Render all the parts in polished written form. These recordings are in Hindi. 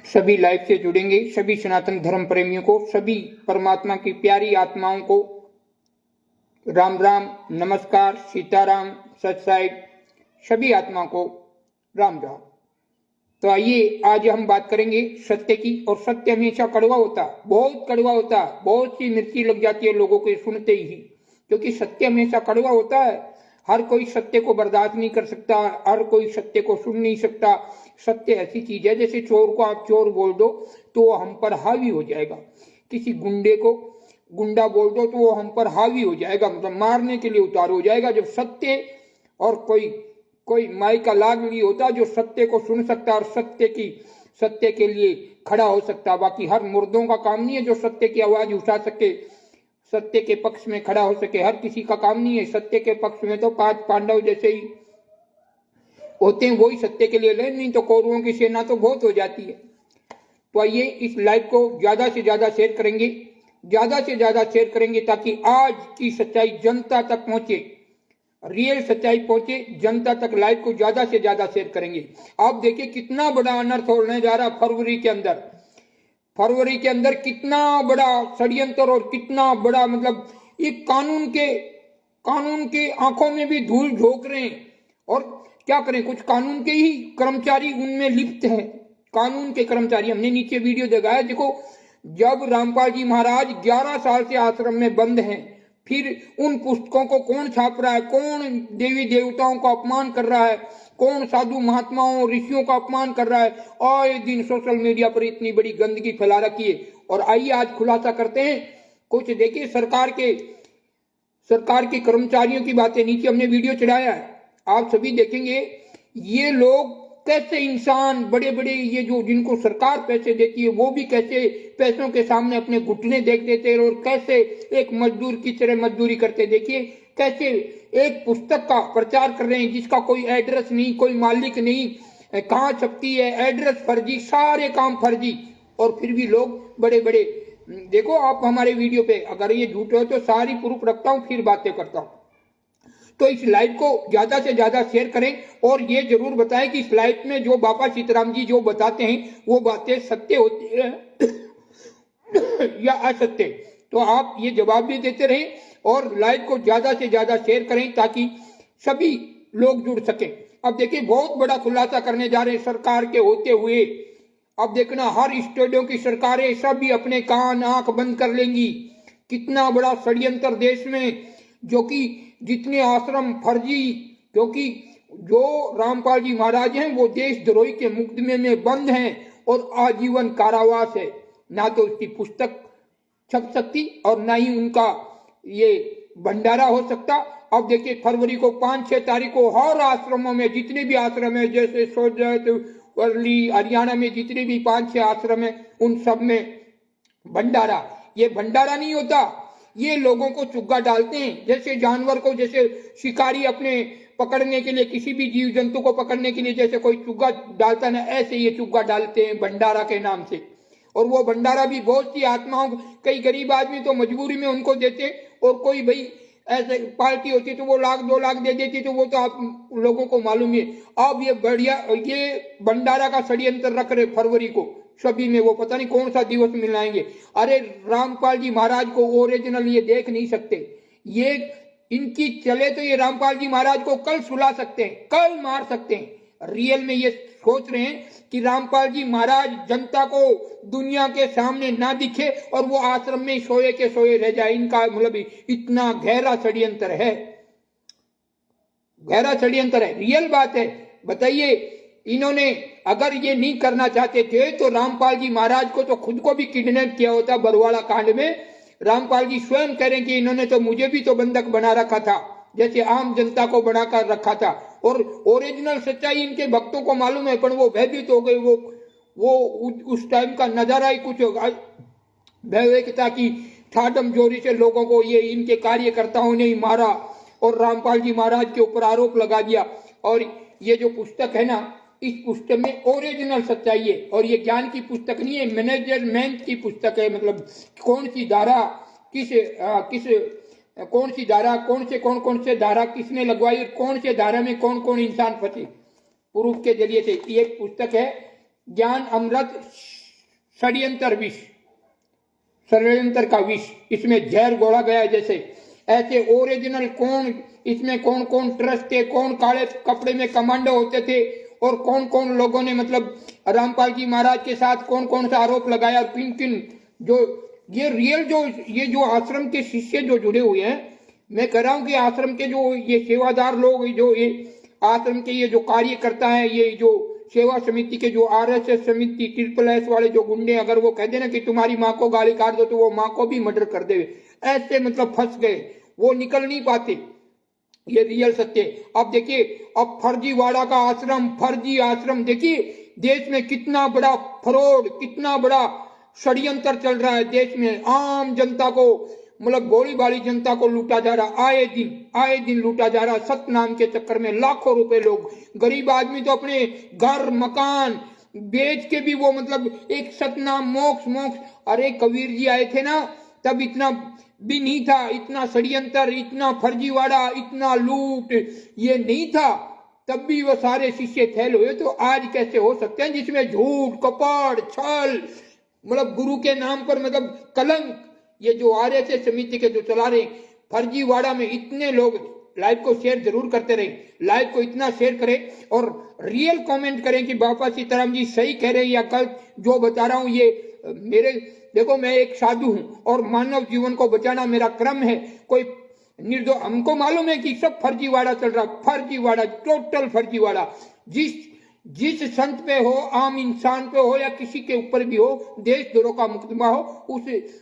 सभी लाइव से जुड़ेंगे सभी सनातन धर्म प्रेमियों को, सभी परमात्मा की प्यारी आत्माओं को राम राम, नमस्कार, सीताराम, सत साई, सभी आत्माओं को राम राम। तो आइए आज हम बात करेंगे सत्य की। और सत्य हमेशा कड़वा होता, बहुत कड़वा होता, बहुत सी मिर्ची लग जाती है लोगों को सुनते ही, क्योंकि सत्य हमेशा कड़वा होता है। हर कोई सत्य को बर्दाश्त नहीं कर सकता, हर कोई सत्य को सुन नहीं सकता। सत्य ऐसी चीज है जैसे चोर को आप चोर बोल दो तो वो हम पर हावी हो जाएगा, किसी गुंडे को गुंडा बोल दो तो वो हम पर हावी हो जाएगा, मतलब मारने के लिए उतार हो जाएगा। जब सत्य और कोई माई का लाग नहीं होता जो सत्य को सुन सकता और सत्य के लिए खड़ा हो सकता। बाकी हर मुर्दों का काम नहीं है जो सत्य की आवाज उठा सके, सत्य के पक्ष में खड़ा हो सके, हर किसी का काम नहीं है। सत्य के पक्ष में तो 5 पांडव जैसे ही होते हैं, वही सत्य के लिए लड़े, नहीं तो कौरवों की सेना तो बहुत हो जाती है। तो आइए इस लाइव को ज्यादा से ज्यादा शेयर करेंगे, ज्यादा से ज्यादा शेयर करेंगे ताकि आज की सच्चाई जनता तक पहुंचे, रियल सच्चाई पहुंचे जनता तक। लाइव को ज्यादा से ज्यादा शेयर करेंगे। आप देखिए कितना बड़ा अनर्थ होने जा रहा फरवरी के अंदर कितना बड़ा षड्यंत्र और कितना बड़ा, मतलब ये कानून के आंखों में भी धूल झोंक रहे हैं। और क्या करें, कुछ कानून के ही कर्मचारी उनमें लिप्त हैं, कानून के कर्मचारी। हमने नीचे वीडियो दिखाया, देखो जब रामपाल जी महाराज 11 साल से आश्रम में बंद हैं, फिर उन पुस्तकों को कौन छाप रहा है, कौन देवी देवताओं का अपमान कर रहा है, कौन साधु महात्माओं ऋषियों का अपमान कर रहा है, और एक दिन सोशल मीडिया पर इतनी बड़ी गंदगी फैला रखी है। और आइए आज खुलासा करते हैं कुछ। देखिए सरकार के कर्मचारियों की बातें, नीचे हमने वीडियो चढ़ाया है, आप सभी देखेंगे। ये लोग कैसे इंसान बड़े बड़े, ये जो जिनको सरकार पैसे देती है वो भी कैसे पैसों के सामने अपने घुटने देख देते हैं और कैसे एक मजदूर की तरह मजदूरी करते। देखिए कैसे एक पुस्तक का प्रचार कर रहे हैं जिसका कोई एड्रेस नहीं, कोई मालिक नहीं, कहाँ छपती है, एड्रेस फर्जी, सारे काम फर्जी, और फिर भी लोग बड़े बड़े। देखो आप हमारे वीडियो पे, अगर ये झूठ हो तो सारी प्रूफ रखता हूँ, फिर बातें करता हूँ। तो इस लाइव को ज्यादा से ज्यादा शेयर करें और ये जरूर बताएं कि इस लाइव में जो बाबा सीताराम जी जो बताते हैं वो बातें सत्य होती है या असत्य। तो आप ये जवाब भी देते रहें और लाइव को ज्यादा से ज्यादा शेयर करें ताकि सभी लोग जुड़ सकें। अब देखिए बहुत बड़ा खुलासा करने जा रहे हैं सरकार के होते हुए। अब देखना हर स्टेटों की सरकारें सभी अपने कान आंख बंद कर लेंगी। कितना बड़ा षड्यंत्र देश में, जो कि जितने आश्रम फर्जी, क्योंकि जो रामपाल जी महाराज हैं वो देशद्रोही के मुकदमे में बंद हैं और आजीवन कारावास है। ना तो उसकी पुस्तक छप सकती और ना ही उनका ये भंडारा हो सकता। अब देखिए फरवरी को 5-6 तारीख को हर आश्रमों में, जितने भी आश्रम है, जैसे सोजत, वर्ली, हरियाणा में जितने भी 5-6 आश्रम है, उन सब में भंडारा। ये भंडारा नहीं होता, ये लोगों को चुग्गा डालते हैं। जैसे जानवर को, जैसे शिकारी अपने पकड़ने के लिए, किसी भी जीव जंतु को पकड़ने के लिए जैसे कोई चुग्गा डालता ना, ऐसे ये चुग्गा डालते हैं भंडारा के नाम से। और वो भंडारा भी बहुत सी आत्माओं, कई गरीब आदमी तो मजबूरी में उनको देते, और कोई भाई ऐसे पार्टी होती तो वो 1-2 लाख दे देती, तो वो तो आप लोगों को मालूम है। अब ये भंडारा का षड्यंत्र रख रहे फरवरी को सभी में, वो पता नहीं कौन सा दिवस मिलाएंगे। अरे रामपाल जी महाराज को ओरिजिनल ये देख नहीं सकते, ये इनकी चले तो ये रामपाल जी महाराज को कल सुला सकते हैं, कल मार सकते हैं। रियल में ये सोच रहे हैं कि रामपाल जी महाराज जनता को दुनिया के सामने ना दिखे और वो आश्रम में सोए के सोए रह जाए। इनका मतलब इतना गहरा षड्यंत्र है, गहरा षड्यंत्र है, रियल बात है। बताइए, इन्होंने अगर ये नहीं करना चाहते थे तो रामपाल जी महाराज को तो खुद को भी किडनैप किया होता बरवाड़ा कांड में। रामपाल जी स्वयं कह रहे हैं कि इन्होंने तो मुझे भी तो बंधक बना रखा था, जैसे आम जनता को बनाकर रखा था। और ओरिजिनल सच्चाई इनके भक्तों को मालूम है, पर वो भयभीत हो गए। वो उस टाइम का नजारा ही कुछ भयवेकता की ठाडम जोरी से लोगों को, ये इनके कार्यकर्ताओं ने ही मारा और रामपाल जी महाराज के ऊपर आरोप लगा दिया। और ये जो पुस्तक है ना, इस पुस्तक में ओरिजिनल सच्चाई है, और ये ज्ञान की पुस्तक नहीं है, मैनेजमेंट की पुस्तक है। मतलब कौन सी धारा कौन सी धारा, कौन से धारा किसने लगवाई, कौन से धारा में कौन कौन इंसान फंसे, प्रूफ के जरिए से। ये पुस्तक है ज्ञान अमृत षड्यंत्र विष, षड्यंत्र का विष, इसमें जहर घोड़ा गया है। जैसे ऐसे ओरिजिनल कौन, इसमें कौन कौन ट्रस्ट थे, कौन काले कपड़े में कमांडो होते थे, और कौन कौन लोगों ने मतलब रामपाल जी महाराज के साथ कौन कौन सा आरोप लगाया, किन किन जो ये रियल जो ये जो आश्रम के शिष्य जो जुड़े हुए हैं, मैं कह रहा हूं कि आश्रम के जो ये सेवादार लोग, जो ये आश्रम के ये जो कार्यकर्ता है, ये जो सेवा समिति के जो आरएसएस समिति SSS वाले जो गुंडे, अगर वो कहते ना कि तुम्हारी माँ को गाली काट दो तो वो माँ को भी मर्डर कर दे, ऐसे मतलब फंस गए, वो निकल नहीं पाते। ये रियल सत्य। अब देखिए, अब फर्जीवाड़ा का आश्रम, फर्जी आश्रम, देखिए देश में कितना बड़ा फ्रॉड, कितना बड़ा षड्यंत्र चल रहा है देश में। आम जनता को मतलब भोली भाली जनता को लूटा जा रहा, आए दिन लूटा जा रहा। सत्य नाम के चक्कर में लाखों रुपए लोग, गरीब आदमी तो अपने घर मकान बेच के भी वो मतलब एक सतनाम मोक्ष। अरे कबीर जी आए थे ना, तब इतना भी नहीं था, इतना षड्यंत्र, इतना फर्जीवाड़ा, इतना लूट ये नहीं था, तब भी वो सारे शिष्य फैल हुए। तो आज कैसे हो सकते हैं जिसमें झूठ, कपट, छल, मतलब गुरु के नाम पर मतलब कलंक, ये जो आरएसएस समिति के जो चला रहे फर्जीवाड़ा में इतने लोग। लाइव को शेयर जरूर करते रहे, लाइव को इतना शेयर करें और रियल कमेंट करें कि बाबा सीताराम जी सही कह रहे हैं या गलत जो बता रहा हूं। ये मेरे देखो, मैं एक साधु हूं और मानव जीवन को बचाना मेरा क्रम है। कोई निर्दोष, हमको मालूम है कि सब फर्जीवाड़ा चल रहा, फर्जीवाड़ा, टोटल फर्जीवाड़ा। जिस संत पे हो, आम इंसान पे हो या किसी के ऊपर भी हो, देशद्रोह का मुकदमा हो,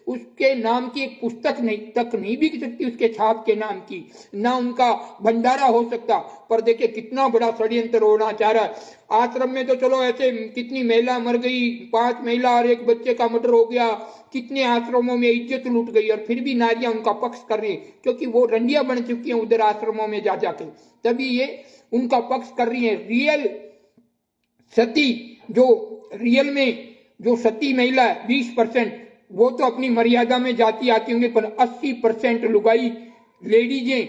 उसके नाम की एक पुस्तक नहीं बिक सकती, उसके छाप के नाम की, ना उनका भंडारा हो सकता। पर देखिए कितना बड़ा षड्यंत्र होना चाह रहा है। आश्रम में तो चलो ऐसे कितनी महिला मर गई, 5 महिला और 1 बच्चे का मर्डर हो गया, कितने आश्रमों में इज्जत लूट गई, और फिर भी नारियां उनका पक्ष कर रही है, क्योंकि वो रंडिया बन चुकी हैं उधर आश्रमों में जा जाके, तभी ये उनका पक्ष कर रही है। रियल सती, जो रियल में जो सती महिला है 20%, वो तो अपनी मर्यादा में जाती आती होंगे, पर 80% लुगाई लेडीजें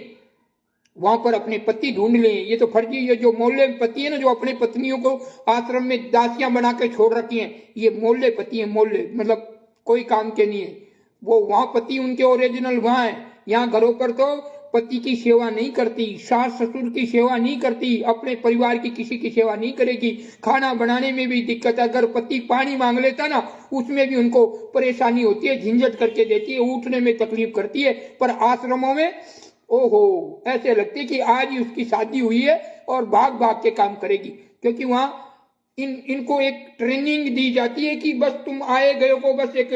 वहां पर अपने पति ढूंढ ले। ये तो फर्जी, ये जो मोहल्ले पति है ना, जो अपने पत्नियों को आश्रम में दासियां बना के छोड़ रखी हैं, ये मोहल्ले पति है, मोहल्ले मतलब कोई काम के नहीं है। वो वहां पति उनके ओरिजिनल वहां है, यहाँ घरों पर तो पति की सेवा नहीं करती, सास ससुर की सेवा नहीं करती, अपने परिवार की किसी की सेवा नहीं करेगी। खाना बनाने में भी दिक्कत है, अगर पति पानी मांग लेता ना उसमें भी उनको परेशानी होती है, झंझट करके देती है, उठने में तकलीफ करती है। पर आश्रमों में ओहो, ऐसे लगती है कि आज ही उसकी शादी हुई है और भाग भाग के काम करेगी, क्योंकि वहां इनको एक ट्रेनिंग दी जाती है कि बस तुम आए गए को बस एक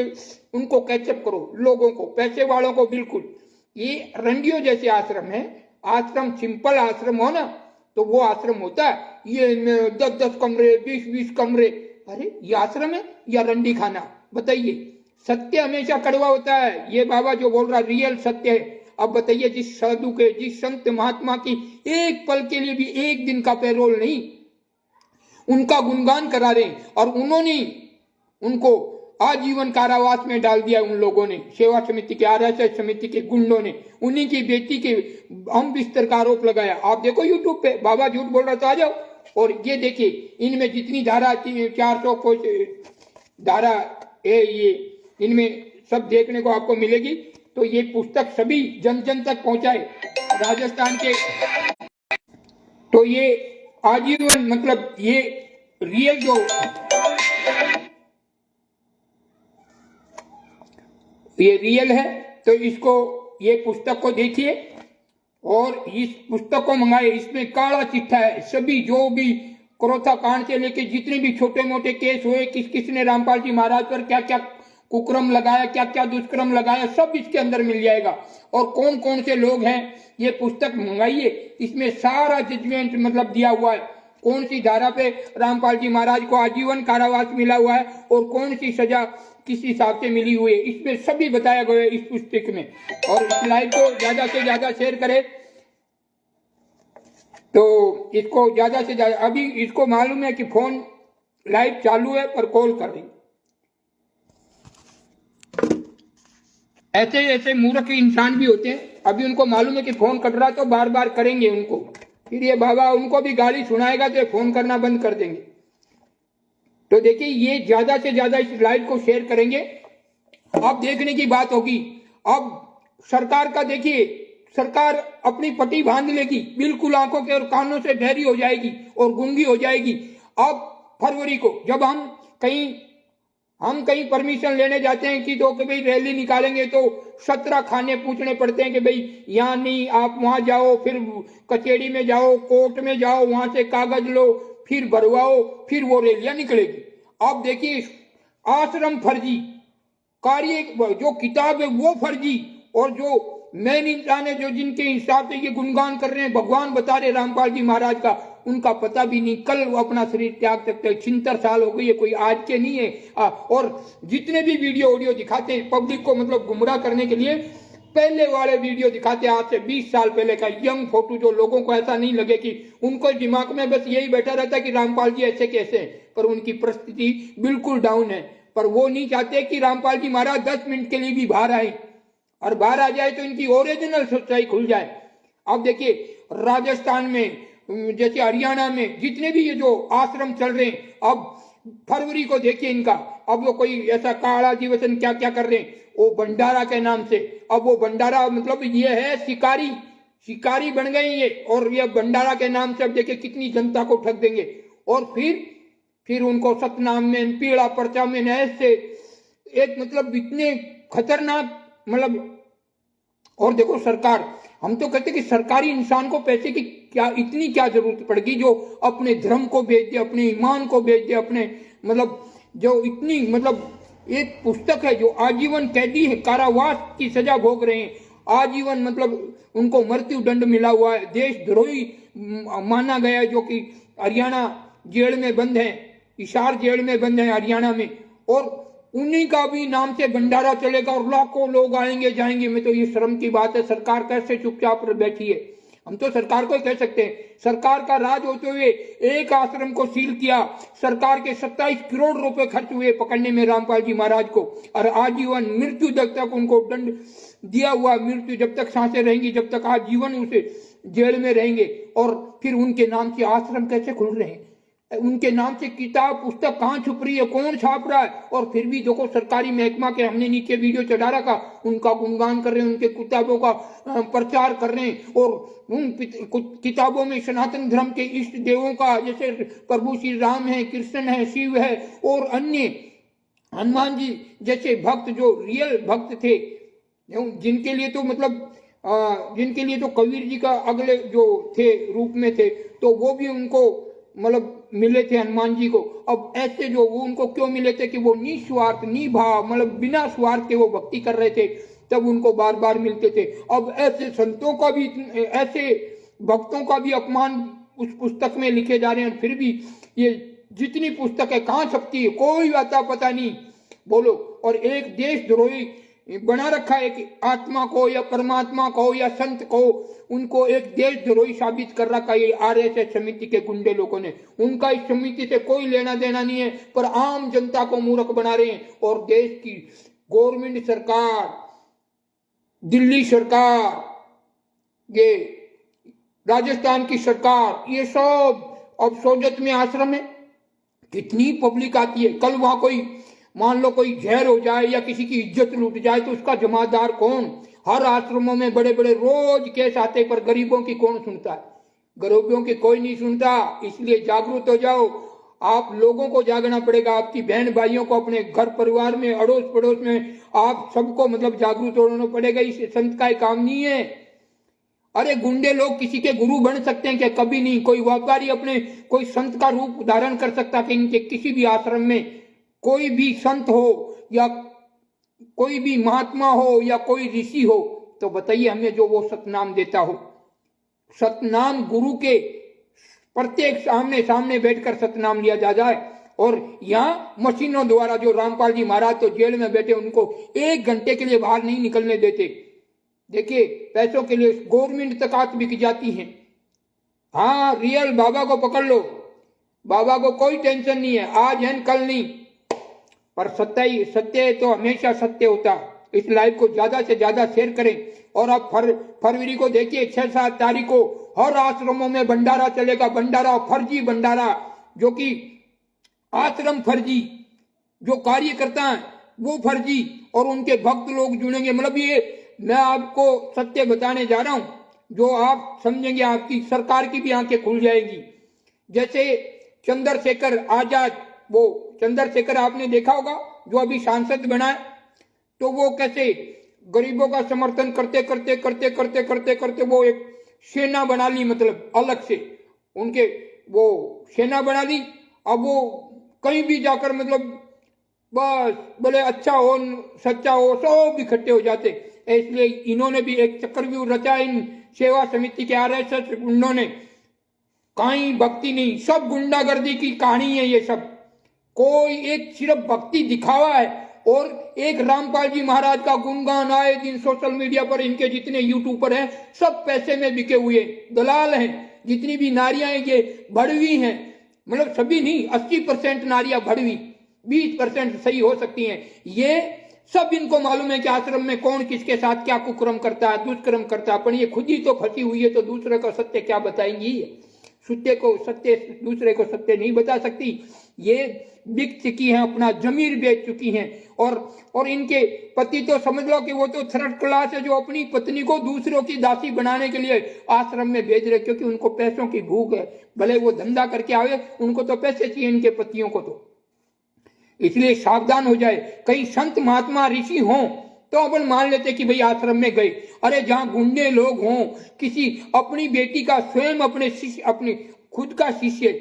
उनको कैचअप करो, लोगों को, पैसे वालों को बिल्कुल। ये रंडियो जैसे आश्रम है। आश्रम सिंपल आश्रम हो ना तो वो आश्रम होता है, ये 10-10 कमरे, 20-20 कमरे, अरे ये आश्रम है या रंडी खाना? बताइए। सत्य हमेशा कड़वा होता है, ये बाबा जो बोल रहा रियल सत्य है। अब बताइए, जिस साधु के, जिस संत महात्मा की एक पल के लिए भी एक दिन का पैरोल नहीं, उनका गुणगान करा रहे और उन्होंने उनको आजीवन कारावास में डाल दिया। उन लोगों ने, सेवा समिति के, आरएसएस समिति के गुंडों ने उन्हीं की बेटी के हम बिस्तर का आरोप लगाया। आप देखो यूट्यूब पे, बाबा झूठ बोल रहा तो आ जाओ। और ये देखिए, इनमें जितनी धारा आती है, 400 को धारा है, ये इनमें सब देखने को आपको मिलेगी। तो ये पुस्तक सभी जन जन तक पहुंचाए राजस्थान के। तो ये आजीवन मतलब ये रियल जो ये रियल है, तो इसको, ये पुस्तक को देखिए और इस पुस्तक को मंगाए। इसमें काला चिट्ठा है, सभी जो भी क्रोथा कांड से लेके जितने भी छोटे मोटे केस हुए, किस ने रामपाल जी महाराज पर क्या क्या कुक्रम लगाया, क्या क्या दुष्कर्म लगाया, सब इसके अंदर मिल जाएगा। और कौन कौन से लोग हैं, ये पुस्तक मंगाइए, इसमें सारा जजमेंट मतलब दिया हुआ है, कौन सी धारा पे रामपाल जी महाराज को आजीवन कारावास मिला हुआ है और कौन सी सजा किस हिसाब से मिली हुई है, इसमें सभी बताया गया है इस पुस्तक में। और इस लाइव को ज्यादा से ज्यादा शेयर करें, तो इसको ज्यादा से ज्यादा, अभी इसको मालूम है कि फोन लाइव चालू है पर कॉल कर रही, ऐसे ऐसे मूर्ख इंसान भी होते हैं। अभी उनको मालूम है कि फोन कट रहा तो बार बार करेंगे उनको, फिर ये बाबा उनको भी गाली सुनाएगा तो फोन करना बंद कर देंगे। तो देखिए ये ज्यादा से ज्यादा इस लाइव को शेयर करेंगे। अब देखने की बात होगी। अब सरकार का देखिए, सरकार अपनी पट्टी बांध लेगी, बिल्कुल आंखों के और कानों से बहरी हो जाएगी और गूंगी हो जाएगी। अब फरवरी को जब हम कहीं परमिशन लेने जाते हैं कि तो कि भाई रैली निकालेंगे तो 17 खाने पूछने पड़ते हैं कि भाई यहाँ नहीं, आप वहां जाओ, फिर कचहरी में जाओ, कोर्ट में जाओ, वहां से कागज लो, फिर भरवाओ, फिर वो रैलियां निकलेगी। अब देखिए आश्रम फर्जी, कार्य जो किताब है वो फर्जी, और जो मेन इंसान है जो जिनके हिसाब से ये गुणगान कर रहे हैं, भगवान बता रहे रामपाल जी महाराज का, उनका पता भी नहीं कल वो अपना शरीर त्याग सकते हैं। 76 साल हो गई है, कोई आज के नहीं है। और जितने भी वीडियो ऑडियो दिखाते हैं पब्लिक को मतलब गुमराह करने के लिए, पहले वाले वीडियो दिखाते आज से 20 साल पहले का यंग फोटो, जो लोगों को ऐसा नहीं लगे कि उनको दिमाग में बस यही बैठा रहता है कि रामपाल जी ऐसे कैसे हैं, पर उनकी परिस्थिति बिल्कुल डाउन है। पर वो नहीं चाहते कि रामपाल जी महाराज 10 मिनट के लिए भी बाहर आए, और बाहर आ जाए तो इनकी ओरिजिनल सच्चाई खुल जाए। अब देखिए राजस्थान में, जैसे हरियाणा में जितने भी ये जो आश्रम चल रहे हैं, अब फरवरी को देखिए इनका, अब वो कोई ऐसा काला अधिवेशन क्या क्या कर रहे हैं, वो भंडारा के नाम से। अब वो भंडारा मतलब ये है शिकारी बन गए ये, और ये भंडारा के नाम से अब देखिए कितनी जनता को ठग देंगे। और फिर उनको सतनाम में, पीड़ा पर्चा में, ऐसे एक मतलब इतने खतरनाक मतलब। और देखो सरकार, हम तो कहते कि सरकारी इंसान को पैसे की इतनी क्या जरूरत पड़ेगी जो अपने धर्म को बेच दे, अपने ईमान को बेच दे, अपने मतलब जो इतनी मतलब एक पुस्तक है जो आजीवन कैदी है, कारावास की सजा भोग रहे हैं, आजीवन मतलब उनको मृत्यु दंड मिला हुआ है, देशद्रोही माना गया है, जो कि हरियाणा जेल में बंद है, हिसार जेल में बंद है हरियाणा में, और उन्हीं का भी नाम से भंडारा चलेगा और लाखों लोग आएंगे जाएंगे। मैं तो ये शर्म की बात है, सरकार कैसे चुपचाप बैठी है। हम तो सरकार को ही कह सकते हैं, सरकार का राज होते हुए एक आश्रम को सील किया, सरकार के 27 करोड़ रुपए खर्च हुए पकड़ने में रामपाल जी महाराज को, और आजीवन मृत्यु जब तक उनको दंड दिया हुआ, मृत्यु जब तक सांसें रहेंगी, जब तक आजीवन उसे जेल में रहेंगे। और फिर उनके नाम से आश्रम कैसे खुल रहे हैं, उनके नाम से किताब पुस्तक कहाँ छुप रही है, कौन छाप रहा है, और फिर भी देखो सरकारी महकमा के, हमने नीचे वीडियो चढ़ा रखा, उनका गुणगान कर रहे हैं, उनके किताबों का प्रचार कर रहे हैं, और उन किताबों में सनातन धर्म के इष्ट देवों का, जैसे प्रभु श्री राम है, कृष्ण है, शिव है, और अन्य हनुमान जी जैसे भक्त जो रियल भक्त थे, जिनके लिए तो मतलब जिनके लिए तो कबीर जी का अगले जो थे रूप में थे, तो वो भी उनको मतलब मिले थे हनुमान जी को। अब ऐसे जो वो उनको क्यों मिले थे कि वो निस्वार्थ निभाव मतलब बिना स्वार्थ के वो भक्ति कर रहे थे, तब उनको बार बार मिलते थे। अब ऐसे संतों का भी, ऐसे भक्तों का भी अपमान उस पुस्तक में लिखे जा रहे हैं, फिर भी ये जितनी पुस्तक है कहाँ छपती है, कोई आता पता नहीं, बोलो। और एक देशद्रोही बना रखा है कि आत्मा को या परमात्मा को या संत को, उनको एक देशद्रोही साबित कर रखा ये आरएसएस समिति के गुंडे लोगों ने। उनका इस समिति से कोई लेना देना नहीं है, पर आम जनता को मूर्ख बना रहे हैं। और देश की गवर्नमेंट सरकार, दिल्ली सरकार, ये राजस्थान की सरकार, ये सब अब सोजत में आश्रम है, कितनी पब्लिक आती है। कल वहां कोई मान लो कोई जहर हो जाए या किसी की इज्जत लूट जाए तो उसका जमादार कौन। हर आश्रमों में बड़े बड़े रोज केस आते, पर गरीबों की कौन सुनता है, गरीबों की कोई नहीं सुनता। इसलिए जागरूक हो जाओ, आप लोगों को जागना पड़ेगा, आपकी बहन भाइयों को, अपने घर परिवार में, अड़ोस पड़ोस में, आप सबको मतलब जागरूक होना पड़ेगा। इस संत का काम नहीं है। अरे गुंडे लोग किसी के गुरु बन सकते हैं क्या? कभी नहीं। कोई व्यापारी अपने कोई संत का रूप धारण कर सकता कि इनके किसी भी आश्रम में कोई भी संत हो या कोई भी महात्मा हो या कोई ऋषि हो, तो बताइए हमें जो वो सतनाम देता हो। सतनाम गुरु के प्रत्येक सामने सामने बैठकर सतनाम लिया जा जाए। और यहाँ मशीनों द्वारा जो रामपाल जी महाराज तो जेल में बैठे, उनको 1 घंटे के लिए बाहर नहीं निकलने देते। देखिए पैसों के लिए गवर्नमेंट तक हाथ बिक जाती है। हाँ, रियल बाबा को पकड़ लो, बाबा को कोई टेंशन नहीं है, आज है कल नहीं, पर सत्य तो हमेशा सत्य होता। इस लाइव को ज्यादा से ज्यादा शेयर करें। और आप फरवरी को देखिए 6-7 तारीख को हर आश्रमों में भंडारा चलेगा। भंडारा फर्जी भंडारा, जो कि आश्रम फर्जी, जो कार्यकर्ता हैं वो फर्जी, और उनके भक्त लोग जुड़ेंगे। मतलब ये मैं आपको सत्य बताने जा रहा हूं, जो आप समझेंगे आपकी सरकार की भी आंखें खुल जाएगी। जैसे चंद्रशेखर आजाद, वो चंद्रशेखर आपने देखा होगा जो अभी सांसद बना है, तो वो कैसे गरीबों का समर्थन करते करते करते करते करते करते वो एक सेना बना ली, मतलब अलग से उनके वो सेना बना ली। अब वो कहीं भी जाकर मतलब बस बोले अच्छा हो सच्चा हो सब इकट्ठे हो जाते। इसलिए इन्होंने भी एक चक्रव्यूह रचा इन सेवा समिति के आरएसएस गुंडों ने। कहीं भक्ति नहीं, सब गुंडागर्दी की कहानी है ये सब। कोई एक सिर्फ भक्ति दिखावा है, और एक रामपाल जी महाराज का गुणगान आए दिन सोशल मीडिया पर, इनके जितने यूट्यूबर हैं सब पैसे में बिके हुए दलाल हैं। जितनी भी नारियां हैं ये भड़वी हैं, मतलब सभी नहीं, 80% नारियां भड़वी, 20% सही हो सकती हैं। ये सब इनको मालूम है कि आश्रम में कौन किसके साथ क्या कुकर्म करता है, दुष्कर्म करता है, पर ये खुद ही तो फंसी हुई है, तो दूसरे को सत्य क्या बताएंगी? सत्य को सत्य, दूसरे को सत्य नहीं बता सकती। ये बिक चुकी हैं, अपना जमीर बेच चुकी हैं। और इनके पति तो समझ लो कि वो तो थर्ड क्लास है, जो अपनी पत्नी को दूसरों की दासी बनाने के लिए आश्रम में भेज रहे, क्योंकि उनको पैसों की भूख है। भले वो धंधा करके आवे, उनको तो पैसे चाहिए इनके पतियों को, तो इसलिए सावधान हो जाए। कहीं संत महात्मा ऋषि हों तो अपन मान लेते कि भाई आश्रम में गए। अरे जहां गुंडे लोग हों, किसी अपनी बेटी का स्वयं अपने शिष्य, अपने खुद का शिष्य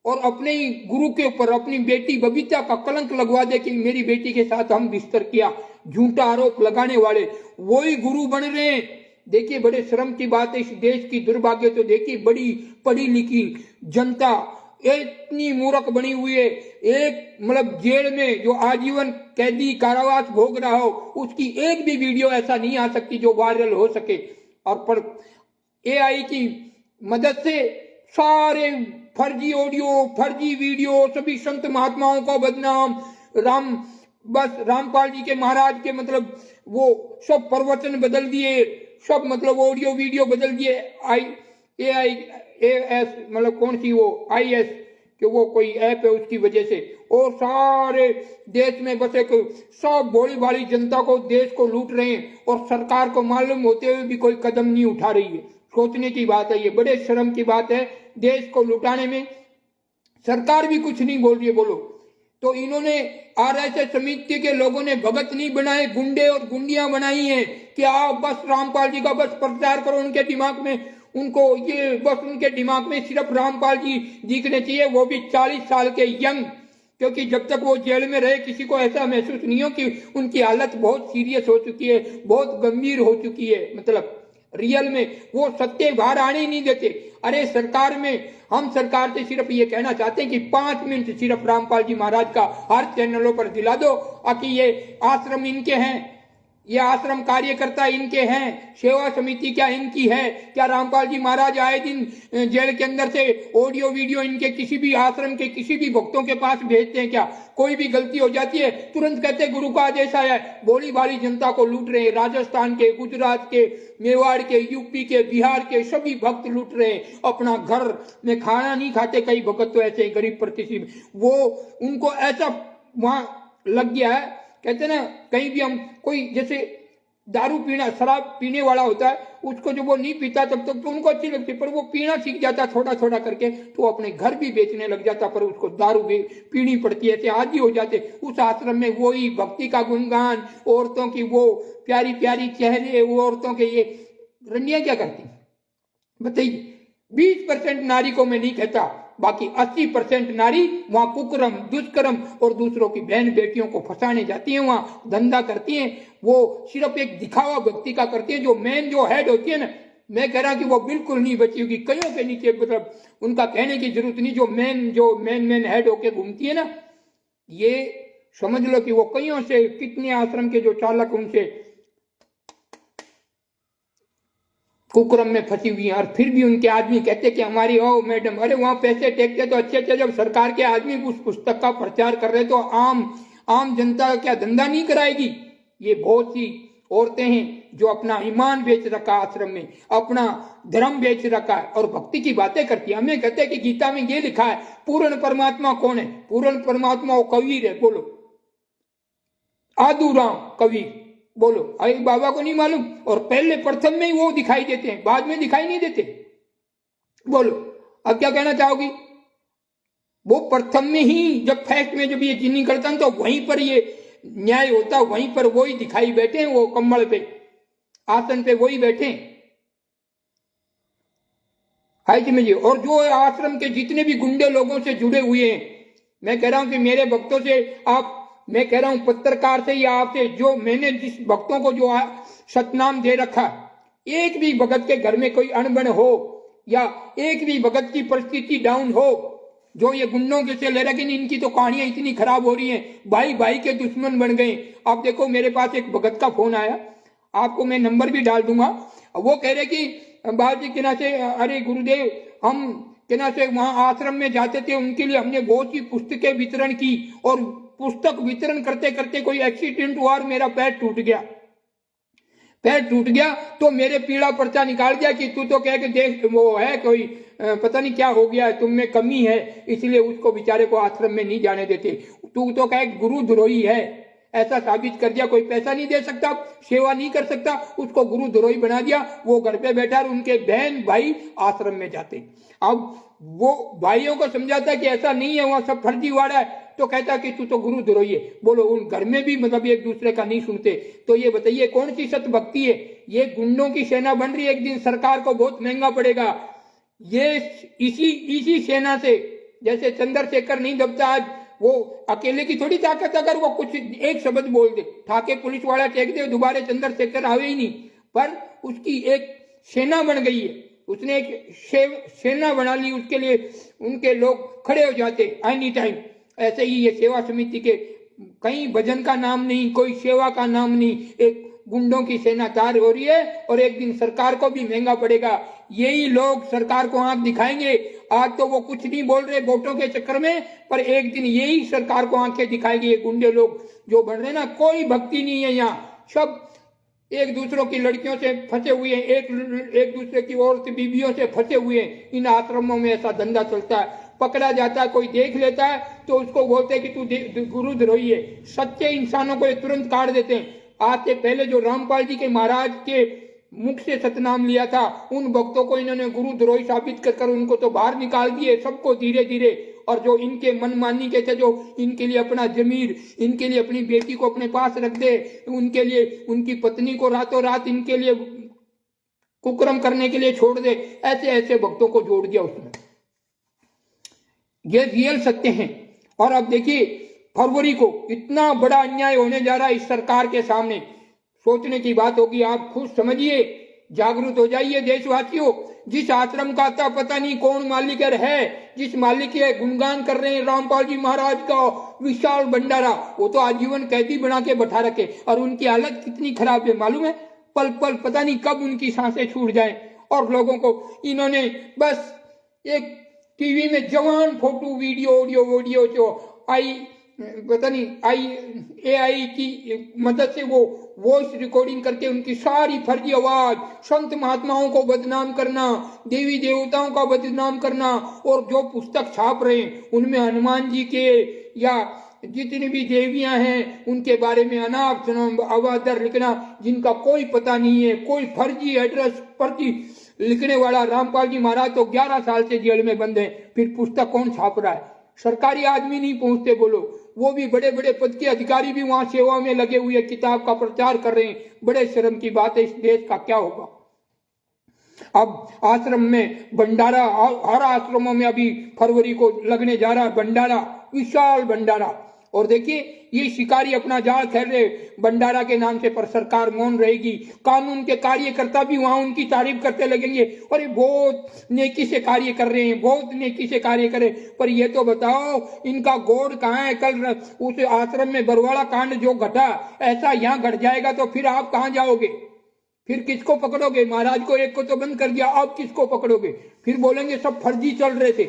और अपने ही गुरु के ऊपर अपनी बेटी बबीता का कलंक लगवा दे कि मेरी बेटी के साथ हम बिस्तर किया, झूठा आरोप लगाने वाले वही गुरु बन रहे हैं। देखिए बड़े शर्म की बात है, इस देश की दुर्भाग्य। तो देखिए बड़ी पढ़ी लिखी जनता इतनी मूर्ख बनी हुई है। एक मतलब जेल में जो आजीवन कैदी कारावास भोग रहा हो, उसकी एक भी वीडियो ऐसा नहीं आ सकती जो वायरल हो सके। और पर एआई की मदद से सारे फर्जी ऑडियो, फर्जी वीडियो, सभी संत महात्माओं को बदनाम, रामपाल जी के महाराज के मतलब वो सब प्रवचन बदल दिए, सब मतलब ऑडियो वीडियो बदल दिए। एआईएस मतलब कौन सी वो आईएस कि वो कोई ऐप है उसकी वजह से, और सारे देश में बस एक सब भोली भाली जनता को, देश को लूट रहे हैं, और सरकार को मालूम होते हुए भी कोई कदम नहीं उठा रही है। सोचने की बात है, ये बड़े शर्म की बात है। देश को लुटाने में सरकार भी कुछ नहीं बोल रही है। बोलो तो इन्होंने आरएसएस समिति के लोगों ने भगत नहीं बनाए, गुंडे और गुंडियां बनाई हैं कि आप बस रामपाल जी का बस प्रचार करो। उनके दिमाग में, उनको ये बस उनके दिमाग में सिर्फ रामपाल जी दिखने चाहिए, वो भी 40 साल के यंग। क्योंकि जब तक वो जेल में रहे किसी को ऐसा महसूस नहीं हो कि उनकी हालत बहुत सीरियस हो चुकी है, बहुत गंभीर हो चुकी है। मतलब रियल में वो सत्य बाहर आने ही नहीं देते। अरे सरकार में हम सरकार से सिर्फ ये कहना चाहते हैं कि 5 मिनट सिर्फ रामपाल जी महाराज का हर चैनलों पर दिला दो, कि ये आश्रम इनके हैं, ये आश्रम कार्यकर्ता इनके हैं, सेवा समिति क्या इनकी है? क्या रामपाल जी महाराज आए दिन जेल के अंदर से ऑडियो वीडियो इनके किसी भी आश्रम के किसी भी भक्तों के पास भेजते हैं क्या? कोई भी गलती हो जाती है तुरंत कहते गुरु का आदेश आया है। भोली भाली जनता को लूट रहे हैं। राजस्थान के, गुजरात के, मेवाड़ के, यूपी के, बिहार के सभी भक्त लूट रहे हैं। अपना घर में खाना नहीं खाते कई भक्त, तो ऐसे गरीब प्रतिष्ठित, वो उनको ऐसा वहां लग गया है। कहते ना कहीं भी हम कोई जैसे दारू पीना, शराब पीने वाला होता है, उसको जब वो नहीं पीता तब तक तो उनको अच्छी लगती, पर वो पीना सीख जाता थोड़ा थोड़ा करके तो अपने घर भी बेचने लग जाता, पर उसको दारू भी पीनी पड़ती है, ऐसे आदी हो जाते। उस आश्रम में वही भक्ति का गुणगान, औरतों की वो प्यारी प्यारी चेहरे, वो औरतों के ये रंडियां क्या करती बताइए। 20% नारी को मैं नहीं कहता, बाकी 80% नारी वहां कुकर्म, दुष्कर्म और दूसरों की बहन बेटियों को फंसाने जाती हैं, वहां धंधा करती हैं। वो सिर्फ एक दिखावा भक्ति का करती है। जो मेन जो हेड होती है ना, मैं कह रहा कि वो बिल्कुल नहीं बची होगी, कईयों के नीचे, मतलब उनका कहने की जरूरत नहीं। जो मेन हेड होके घूमती है ना, ये समझ लो कि वो कईयों से, कितने आश्रम के जो चालक उनसे कुकर्म में फंसी हुई है। और फिर भी उनके आदमी कहते कि हमारी ओ मैडम, अरे वहां पैसे टेकते तो अच्छे अच्छे, जब सरकार के आदमी उस पुस्तक का प्रचार कर रहे तो आम जनता का क्या धंधा नहीं कराएगी? ये बहुत सी औरतें हैं जो अपना ईमान बेच रखा है, आश्रम में अपना धर्म बेच रखा है और भक्ति की बातें करती है। हमें कहते हैं कि गीता में ये लिखा है पूर्ण परमात्मा कौन है? पूर्ण परमात्मा वो कबीर है, बोलो। आदूराम कबीर, बोलो। अरे बाबा को नहीं मालूम? और पहले प्रथम में ही वो दिखाई देते हैं, बाद में दिखाई नहीं देते, बोलो। अब क्या कहना चाहोगी? वो प्रथम में ही जब फैक्ट में जब ये जिन्नी करता तो वहीं पर ये न्याय होता, वहीं पर वही दिखाई बैठे हैं, वो कम्बल पे आसन पे वही बैठे हैं। हाय जी मुझे। और जो आश्रम के जितने भी गुंडे लोगों से जुड़े हुए हैं, मैं कह रहा हूं कि मेरे भक्तों से आप, मैं कह रहा हूं पत्रकार से या आपसे, जो मैंने जिस भक्तों को जो सतनाम दे रखा, एक भी भगत के घर में कोई अनबन हो या एक भी भगत की परिस्थिति डाउन हो, जो ये गुंडों के से ले, लेकिन इनकी तो कहानियां इतनी खराब हो रही हैं, भाई भाई के दुश्मन बन गए। आप देखो मेरे पास एक भगत का फोन आया, आपको मैं नंबर भी डाल दूंगा। वो कह रहे कि बाबा जी किना से, अरे गुरुदेव हम किना से वहां आश्रम में जाते थे, उनके लिए हमने बहुत सी पुस्तकें वितरण की और पुस्तक वितरण करते करते कोई एक्सीडेंट हुआ और मेरा पैर टूट गया। पैर टूट गया तो मेरे पीड़ा पर्चा निकाल दिया कि तू तो कह के देख वो है कोई पता नहीं क्या हो गया है, तुम में कमी है, इसलिए उसको बेचारे को आश्रम में नहीं जाने देते। तू तो कह गुरु द्रोही है, ऐसा साबित कर दिया। कोई पैसा नहीं दे सकता, सेवा नहीं कर सकता, उसको गुरु द्रोही बना दिया। वो घर पे बैठा और उनके बहन भाई आश्रम में जाते। अब वो भाइयों को समझाता कि ऐसा नहीं है, वहां सब फर्जीवाड़ा है, तो कहता कि तू तो गुरु द्रोही है। बोलो, उन घर में भी मतलब एक दूसरे का नहीं सुनते। तो ये बताइए कौन सी सत भक्ति है? ये गुंडों की सेना बन रही है, एक दिन सरकार को बहुत महंगा पड़ेगा। ये इसी सेना से, जैसे चंद्रशेखर नहीं दबता आज, वो अकेले की थोड़ी ताकत, अगर वो कुछ एक शब्द बोल दे, ठाके पुलिस वाला टेक दे, दोबारा चंद्रशेखर आवे ही नहीं। पर उसकी एक सेना बन गई है, उसने एक सेना बना ली, उसके लिए उनके लोग खड़े हो जाते एनी टाइम। ऐसे ही ये सेवा समिति के कहीं भजन का नाम नहीं, कोई सेवा का नाम नहीं, एक गुंडों की सेना तैयार हो रही है और एक दिन सरकार को भी महंगा पड़ेगा। यही लोग सरकार को आंख दिखाएंगे। आज तो वो कुछ नहीं बोल रहे वोटों के चक्कर में, पर एक दिन यही सरकार को आंखें दिखाएंगे। ये गुंडे लोग जो बन रहे ना, कोई भक्ति नहीं है यहाँ, सब एक दूसरों की लड़कियों से फंसे हुए हैं, एक दूसरे की औरत बीवियों से फंसे हुए हैं। इन आश्रमों में ऐसा धंधा चलता है। पकड़ा जाता है, कोई देख लेता है तो उसको बोलते हैं कि तू गुरु द्रोही है। सच्चे इंसानों को तुरंत काट देते हैं। आज से पहले जो रामपाल जी के महाराज के मुख से सतनाम लिया था, उन भक्तों को इन्होंने गुरु द्रोही साबित कर उनको तो बाहर निकाल दिए, सबको धीरे धीरे। और जो इनके मनमानी के थे, जो इनके लिए अपना जमीर, इनके लिए अपनी बेटी को अपने पास रख दे, उनके लिए उनकी पत्नी को रातों रात इनके लिए कुकर्म करने के लिए छोड़ दे, ऐसे ऐसे भक्तों को जोड़ दिया उसने। ये रियल सत्य हैं। और अब देखिए फरवरी को इतना बड़ा अन्याय होने जा रहा है इस सरकार के सामने, सोचने की बात होगी। आप खुद समझिए, जागरूक हो जाइए देशवासियों। जिस आश्रम का था पता नहीं कौन मालिक है, जिस मालिक के गुणगान कर रहे हैं रामपाल जी महाराज का विशाल भंडारा, वो तो आजीवन कैदी बना के बैठा रखे। और उनकी हालत कितनी खराब है मालूम है? पल पल पता नहीं कब उनकी सांसें छूट जाए। और लोगों को इन्होंने बस एक टीवी में जवान फोटो वीडियो जो आई पता नहीं AI की मदद से वो वॉइस रिकॉर्डिंग करके उनकी सारी फर्जी आवाज, संत महात्माओं को बदनाम करना, देवी देवताओं का बदनाम करना, और जो पुस्तक छाप रहे हैं उनमें हनुमान जी के या जितनी भी देवियां हैं उनके बारे में अनाप शनाप अवादर लिखना, जिनका कोई पता नहीं है, कोई फर्जी एड्रेस पर्ची लिखने वाला। रामपाल जी महाराज तो 11 साल से जेल में बंद है, फिर पुस्तक कौन छाप रहा है? सरकारी आदमी नहीं पहुंचते, बोलो। वो भी बड़े बड़े पद के अधिकारी भी वहां सेवा में लगे हुए किताब का प्रचार कर रहे हैं। बड़े शर्म की बात है, इस देश का क्या होगा? अब आश्रम में भंडारा, हर आश्रमों में अभी फरवरी को लगने जा रहा है भंडारा, विशाल भंडारा। और देखिए ये शिकारी अपना जाल खेल रहे भंडारा के नाम से, पर सरकार मौन रहेगी। कानून के कार्यकर्ता भी वहां उनकी तारीफ करते लगेंगे, और ये बहुत नेकी से कार्य कर रहे हैं, बहुत नेकी से कार्य करे। पर ये तो बताओ इनका गोड़ कहाँ है? कल उस आश्रम में बरवाड़ा कांड जो घटा, ऐसा यहाँ घट जाएगा तो फिर आप कहाँ जाओगे? फिर किसको पकड़ोगे? महाराज को एक को तो बंद कर दिया, अब किसको पकड़ोगे? फिर बोलेंगे सब फर्जी चल रहे थे।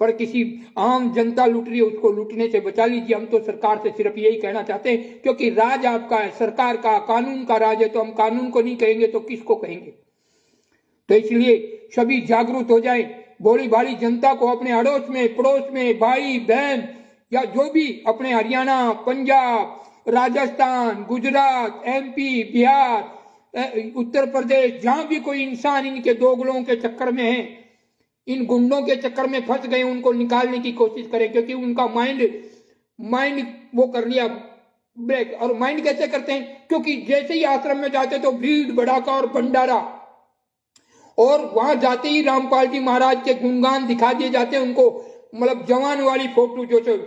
पर किसी आम जनता लूट रही है, उसको लूटने से बचा लीजिए। हम तो सरकार से सिर्फ यही कहना चाहते हैं, क्योंकि राज आपका है, सरकार का, कानून का राज है, तो हम कानून को नहीं कहेंगे तो किसको कहेंगे। तो इसलिए सभी जागरूक हो जाएं, भोली भाली जनता को अपने अड़ोस में, पड़ोस में, भाई बहन या जो भी अपने हरियाणा, पंजाब, राजस्थान, गुजरात, एमपी, बिहार, उत्तर प्रदेश, जहां भी कोई इंसान इनके दोगलों के चक्कर में है, इन गुंडों के चक्कर में फंस गए, उनको निकालने की कोशिश करें, क्योंकि उनका माइंड वो कर लिया ब्रेक। और माइंड कैसे करते हैं, क्योंकि जैसे ही आश्रम में जाते तो भीड़ भड़ाका और भंडारा, और वहां जाते ही रामपाल जी महाराज के गुणगान दिखा दिए जाते हैं उनको, मतलब जवान वाली फोटो जो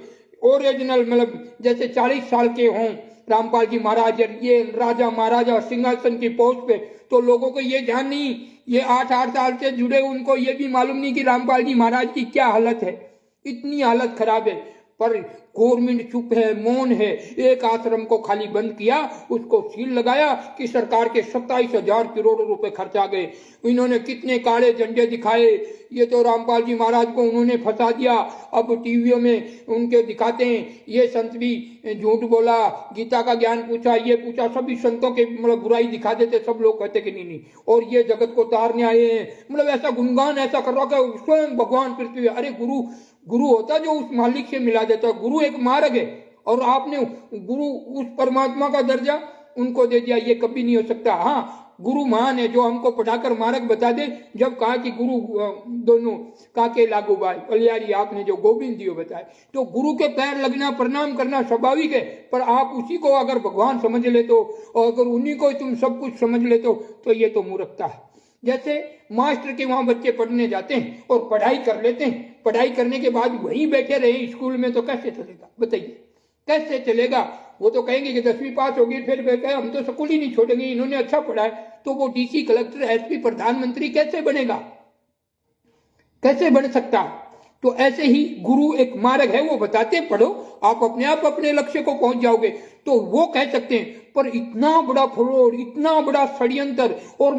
ओरिजिनल, मतलब जैसे 40 साल के हों रामपाल जी महाराज, ये राजा महाराजा सिंहासन की पोस्ट पे। तो लोगों को ये ध्यान नहीं, ये 8-8 साल से जुड़े, उनको ये भी मालूम नहीं कि रामपाल जी महाराज की क्या हालत है, इतनी हालत खराब है। पर गवर्नमेंट चुप है, मौन है। एक आश्रम को खाली बंद किया, उसको सील लगाया कि सरकार के 27,000 करोड़ रुपए खर्च आ गए। इन्होंने कितने काले झंडे दिखाए, ये तो रामपाल जी महाराज को उन्होंने फंसा दिया। अब टीवियों में उनके दिखाते हैं, ये संत भी झूठ बोला, गीता का ज्ञान पूछा, ये पूछा, सभी संतों के मतलब बुराई दिखा देते। सब लोग कहते कि नहीं, और ये जगत को तारने आए हैं, मतलब ऐसा गुणगान ऐसा कर रहा है स्वयं भगवान पृथ्वी। अरे गुरु होता जो उस मालिक से मिला देता। गुरु एक मार्ग है, और आपने गुरु उस परमात्मा का दर्जा उनको दे दिया, ये कभी नहीं हो सकता। हाँ, गुरु महान है जो हमको पढ़ाकर मार्ग बता दे। जब कहा कि गुरु दोनों काके लागू बाई अलियारी, आपने जो गोविंद दियो बताए, तो गुरु के पैर लगना, प्रणाम करना स्वाभाविक है। पर आप उसी को अगर भगवान समझ ले तो, और अगर उन्हीं को तुम सब कुछ समझ ले तो ये तो मूर्खता है। जैसे मास्टर के वहां बच्चे पढ़ने जाते हैं और पढ़ाई कर लेते हैं, पढ़ाई करने के बाद वहीं बैठे रहे स्कूल में, तो कैसे चलेगा बताइए, कैसे चलेगा। वो तो कहेंगे कि 10वीं पास होगी, फिर कहे हम तो स्कूल ही नहीं छोड़ेंगे, इन्होंने अच्छा पढ़ा है। तो वो डीसी, कलेक्टर, एसपी, प्रधानमंत्री कैसे बनेगा, कैसे बन सकता। तो ऐसे ही गुरु एक मार्ग है, वो बताते पढ़ो, आप अपने आप अपने लक्ष्य को पहुंच जाओगे। तो वो कह सकते हैं, पर इतना बड़ा फ्रॉड, इतना बड़ा षड्यंत्र, और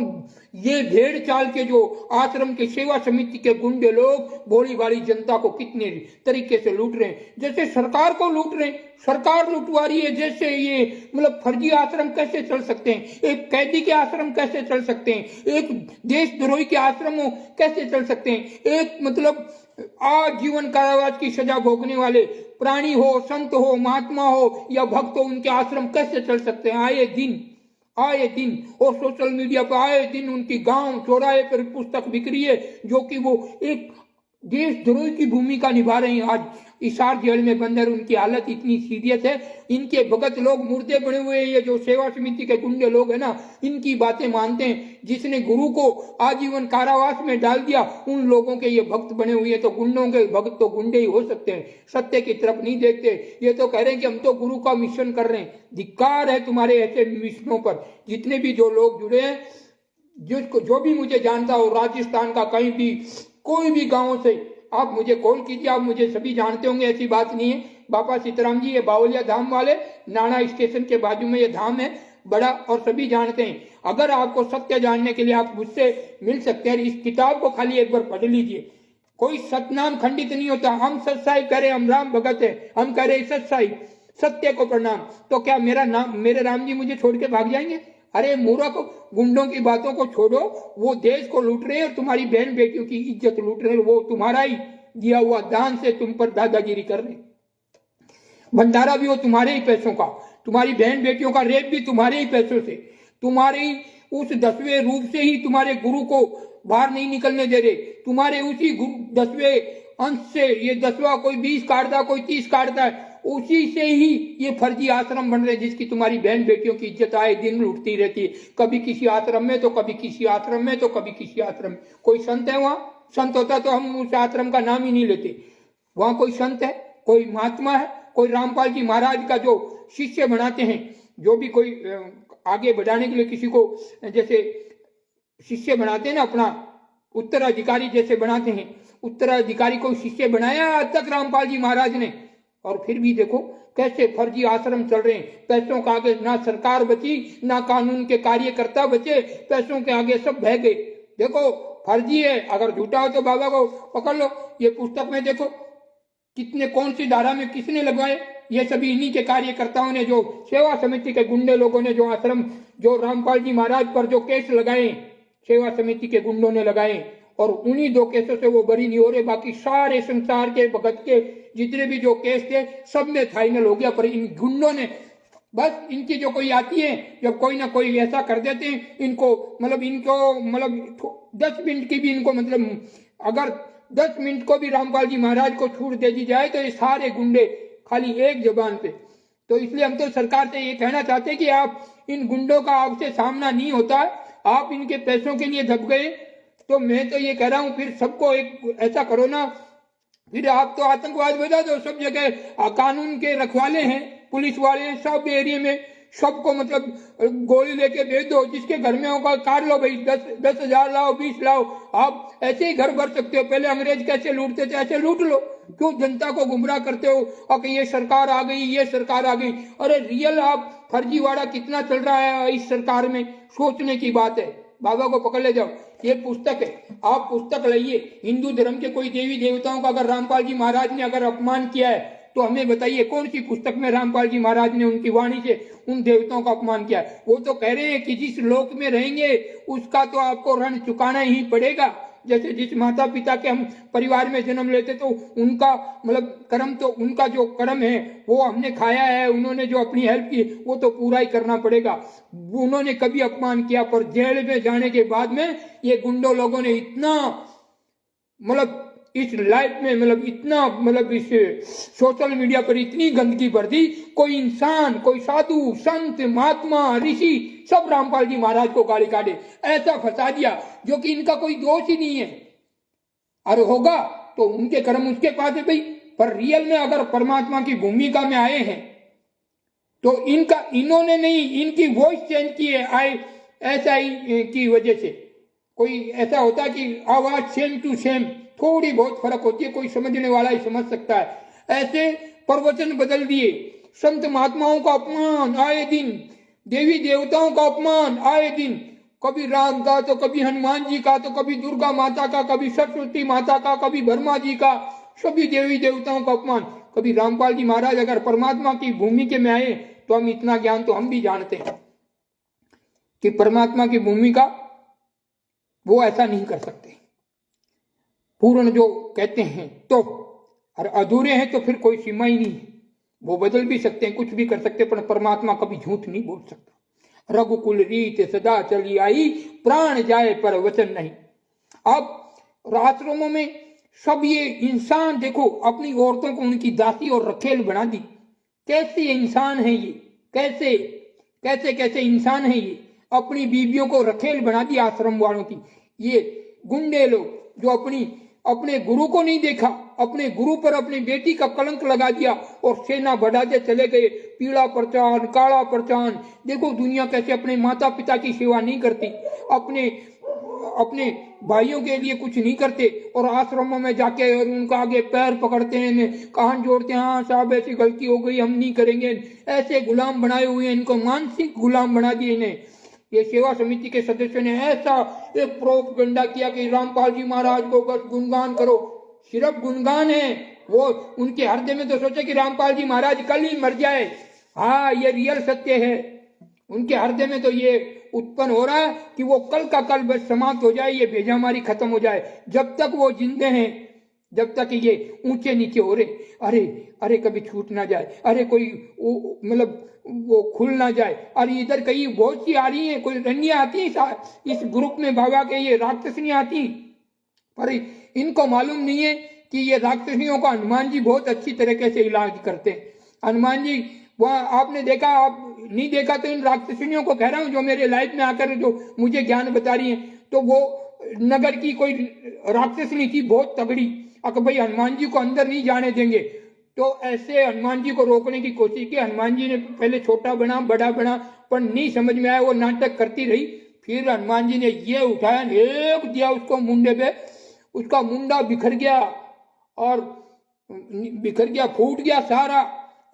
ये भेड़ चाल के जो आश्रम के सेवा समिति के गुंडे लोग भोली भाली जनता को कितने तरीके से लूट रहे हैं। जैसे सरकार को लूट रहे हैं, सरकार लुटवा रही है। जैसे ये मतलब फर्जी आश्रम कैसे चल सकते हैं, एक कैदी के आश्रम कैसे चल सकते हैं, एक देशद्रोही के आश्रम कैसे चल सकते हैं, एक मतलब आजीवन कारावास की सजा भोगने वाले प्राणी हो, संत हो, महात्मा हो या भक्त हो, उनके आश्रम कैसे चल सकते हैं। आए दिन और सोशल मीडिया पर आए दिन उनकी गांव चौराहे पर पुस्तक बिक रही है, जो कि वो एक देशद्रोही की भूमिका निभा रहे हैं। आज हिसार जेल में बंद है, उनकी हालत इतनी सीरियस है। इनके भगत लोग मुर्दे बने हुए हैं, ये जो सेवा समिति के गुंडे लोग हैं ना, इनकी बातें मानते हैं। जिसने गुरु को आजीवन कारावास में डाल दिया, उन लोगों के ये भक्त बने हुए हैं। तो गुंडों के भक्त तो गुंडे ही हो सकते हैं, सत्य की तरफ नहीं देखते। ये तो कह रहे हैं कि हम तो गुरु का मिशन कर रहे हैं। धिक्कार है तुम्हारे ऐसे मिशनों पर। जितने भी जो लोग जुड़े हैं, जो भी मुझे जानता हो, राजस्थान का कहीं भी कोई भी गांव से आप मुझे कॉल कीजिए, आप मुझे सभी जानते होंगे, ऐसी बात नहीं है। बाबा सीताराम जी, ये बावलिया धाम वाले, नाना स्टेशन के बाजू में ये धाम है बड़ा, और सभी जानते हैं। अगर आपको सत्य जानने के लिए आप मुझसे मिल सकते हैं। इस किताब को खाली एक बार पढ़ लीजिए। कोई सतनाम खंडित नहीं होता। हम सत्साई करें, हम राम भगत है, हम कह रहे सत्साई, सत्य को प्रणाम। तो क्या मेरे राम जी मुझे छोड़ के भाग जाएंगे? अरे मूर्ख, गुंडों की बातों को छोड़ो, वो देश को लूट रहे हैं और तुम्हारी बहन बेटियों की इज्जत लूट रहे हैं। वो तुम्हारा ही दिया हुआ दान से तुम पर दादागिरी कर रहे हैं। भंडारा भी वो तुम्हारे ही पैसों का, तुम्हारी बहन बेटियों का रेप भी तुम्हारे ही पैसों से, तुम्हारे ही उस 10वें रूप से ही तुम्हारे गुरु को बाहर नहीं निकलने दे रहे। तुम्हारे उसी 10वें अंश से ये 10वां कोई 20 काटता, कोई 30 काटता है, उसी से ही ये फर्जी आश्रम बन रहे, जिसकी तुम्हारी बहन बेटियों की इज्जत आए दिन लूटती रहती है। कभी किसी आश्रम में, तो कभी किसी आश्रम में, तो कभी किसी आश्रम में। कोई संत है वहां? संत होता तो हम उस आश्रम का नाम ही नहीं लेते। वहां कोई संत है, कोई महात्मा है, कोई रामपाल जी महाराज का जो शिष्य बनाते हैं, जो भी कोई आगे बढ़ाने के लिए किसी को जैसे शिष्य बनाते हैं ना, अपना उत्तराधिकारी जैसे बनाते हैं, उत्तराधिकारी को शिष्य बनाया आज तक रामपाल जी महाराज ने। और फिर भी देखो कैसे फर्जी आश्रम चल रहे हैं। पैसों के आगे ना सरकार बची, ना कानून के कार्यकर्ता बचे, पैसों के आगे सब बह गए। देखो फर्जी है, अगर झूठा हो तो बाबा को पकड़ लो। ये पुस्तक में देखो कितने, कौन सी धारा में किसने लगवाए, ये सभी इन्हीं के कार्यकर्ताओं ने, जो सेवा समिति के गुंडे लोगों ने, जो आश्रम, जो रामपाल जी महाराज पर जो केस लगाए, सेवा समिति के गुंडों ने लगाए, और उन्हीं 2 केसों से वो बरी नहीं हो रहे। बाकी सारे संसार के भगत के जितने भी जो केस थे सब में फाइनल हो गया, पर इन गुंडों ने बस, इनकी जो कोई आती है, जब कोई ना कोई ऐसा कर देते हैं इनको, मतलब 10 मिनट की भी इनको, मतलब अगर 10 मिनट को भी रामपाल जी महाराज को छूट दे दी जाए तो ये सारे गुंडे खाली एक जबान पे। तो इसलिए हम तो सरकार से ये कहना चाहते हैं कि आप इन गुंडों का आपसे सामना नहीं होता, आप इनके पैसों के लिए दब गए, तो मैं तो ये कह रहा हूं फिर सबको एक ऐसा करो ना, फिर आप तो आतंकवाद बजा दो सब जगह, कानून के रखवाले हैं, पुलिस वाले सब एरिया में, सबको मतलब गोली लेके भेज दो, जिसके घर में होगा कार लो भाई, 10,000 लाओ, 20 लाओ, आप ऐसे ही घर भर सकते हो। पहले अंग्रेज कैसे लूटते थे ऐसे लूट लो, क्यों जनता को गुमराह करते हो? और ये सरकार आ गई, ये सरकार आ गई, अरे रियल आप फर्जीवाड़ा कितना चल रहा है इस सरकार में, सोचने की बात है। बाबा को पकड़ ले जाओ, ये पुस्तक है, आप पुस्तक लाइए। हिंदू धर्म के कोई देवी देवताओं का अगर रामपाल जी महाराज ने अगर अपमान किया है तो हमें बताइए कौन सी पुस्तक में रामपाल जी महाराज ने उनकी वाणी से उन देवताओं का अपमान किया है। वो तो कह रहे हैं कि जिस लोक में रहेंगे उसका तो आपको ऋण चुकाना ही पड़ेगा। जैसे जिस माता पिता के हम परिवार में जन्म लेते तो उनका मतलब कर्म, तो उनका जो कर्म है वो हमने खाया है, उन्होंने जो अपनी हेल्प की वो तो पूरा ही करना पड़ेगा। उन्होंने कभी अपमान किया, पर जेल में जाने के बाद में ये गुंडों लोगों ने इतना मतलब इस लाइफ में मतलब इतना मतलब इस सोशल मीडिया पर इतनी गंदगी भर दी, कोई इंसान, कोई साधु संत महात्मा ऋषि सब रामपाल जी महाराज को गाली काटे, ऐसा फंसा दिया जो कि इनका कोई दोष ही नहीं है। और होगा तो उनके कर्म उसके पास है भाई, पर रियल में अगर परमात्मा की भूमिका में आए हैं तो इनका, इन्होंने नहीं, इनकी वॉइस चेंज की है आए ऐसा ही की वजह से। कोई ऐसा होता है कि आवाज सेम टू सेम, थोड़ी बहुत फर्क होती है, कोई समझने वाला ही समझ सकता है। ऐसे प्रवचन बदल दिए, संत महात्माओं का अपमान आए दिन, देवी देवताओं का अपमान आए दिन, कभी राम का तो कभी हनुमान जी का, तो कभी दुर्गा माता का, कभी सरस्वती माता का, कभी ब्रह्मा जी का, सभी देवी देवताओं का अपमान। कभी रामपाल जी महाराज अगर परमात्मा की भूमिका में आए तो हम इतना ज्ञान तो हम भी जानते हैं कि परमात्मा की भूमिका वो ऐसा नहीं कर सकते। पूर्ण जो कहते हैं तो, और अधूरे हैं तो फिर कोई सीमा ही नहीं है। वो बदल भी सकते हैं, कुछ भी कर सकते हैं, पर परमात्मा कभी झूठ नहीं बोल सकता। रघुकुल रीत सदा चली आई, प्राण जाए पर वचन नहीं। अब आश्रमों में सब ये इंसान देखो अपनी औरतों को उनकी दासी और रखेल बना दी। कैसे इंसान है ये, कैसे कैसे कैसे इंसान है ये, अपनी बीवियों को रखेल बना दी आश्रम वालों की। ये गुंडे लोग जो अपने गुरु को नहीं देखा, अपने गुरु पर अपनी बेटी का कलंक लगा दिया और सेना बढ़ाते चले गए। पीला प्रचार, काला प्रचार, देखो दुनिया कैसे अपने माता पिता की सेवा नहीं करती, अपने भाइयों के लिए कुछ नहीं करते, और आश्रमों में जाके और उनका आगे पैर पकड़ते हैं, कान जोड़ते हैं, हाँ साहब ऐसी गलती हो गई हम नहीं करेंगे। ऐसे गुलाम बनाए हुए हैं, इनको मानसिक गुलाम बना दिए इन्हें। ये सेवा समिति के सदस्यों ने ऐसा एक प्रोपगंडा किया कि रामपाल जी महाराज को बस गुणगान करो, सिर्फ गुणगान है। वो उनके हृदय में तो सोचे कि रामपाल जी महाराज कल ही मर जाए। हाँ ये रियल सत्य है, उनके हृदय में तो ये उत्पन्न हो रहा है कि वो कल का कल बस समाप्त हो जाए, ये भेजामारी खत्म हो जाए। जब तक वो जिंदे हैं, जब तक ये ऊंचे नीचे हो रहे, अरे अरे कभी छूट ना जाए, अरे कोई मतलब वो खुल ना जाए। और इधर कहीं बहुत सी आ रही है, कोई रनियां आती है इस ग्रुप में बाबा के, ये राक्षसनियां आती, पर इनको मालूम नहीं है कि ये राक्षसनियों का हनुमान जी बहुत अच्छी तरीके से इलाज करते हैं। हनुमान जी वहाँ आपने देखा, आप नहीं देखा तो इन राक्षसनियों को कह रहा हूँ जो मेरे लाइफ में आकर जो मुझे ज्ञान बता रही है, तो वो नगर की कोई राक्षसनी थी बहुत तगड़ी, अगर भाई हनुमान जी को अंदर नहीं जाने देंगे, तो ऐसे हनुमान जी को रोकने की कोशिश की। हनुमान जी ने पहले छोटा बना बड़ा बना, पर नहीं समझ में आया, वो नाटक करती रही। फिर हनुमान जी ने ये उठाया, एक दिया उसको मुंडे पे, उसका मुंडा बिखर गया, और बिखर गया, फूट गया सारा,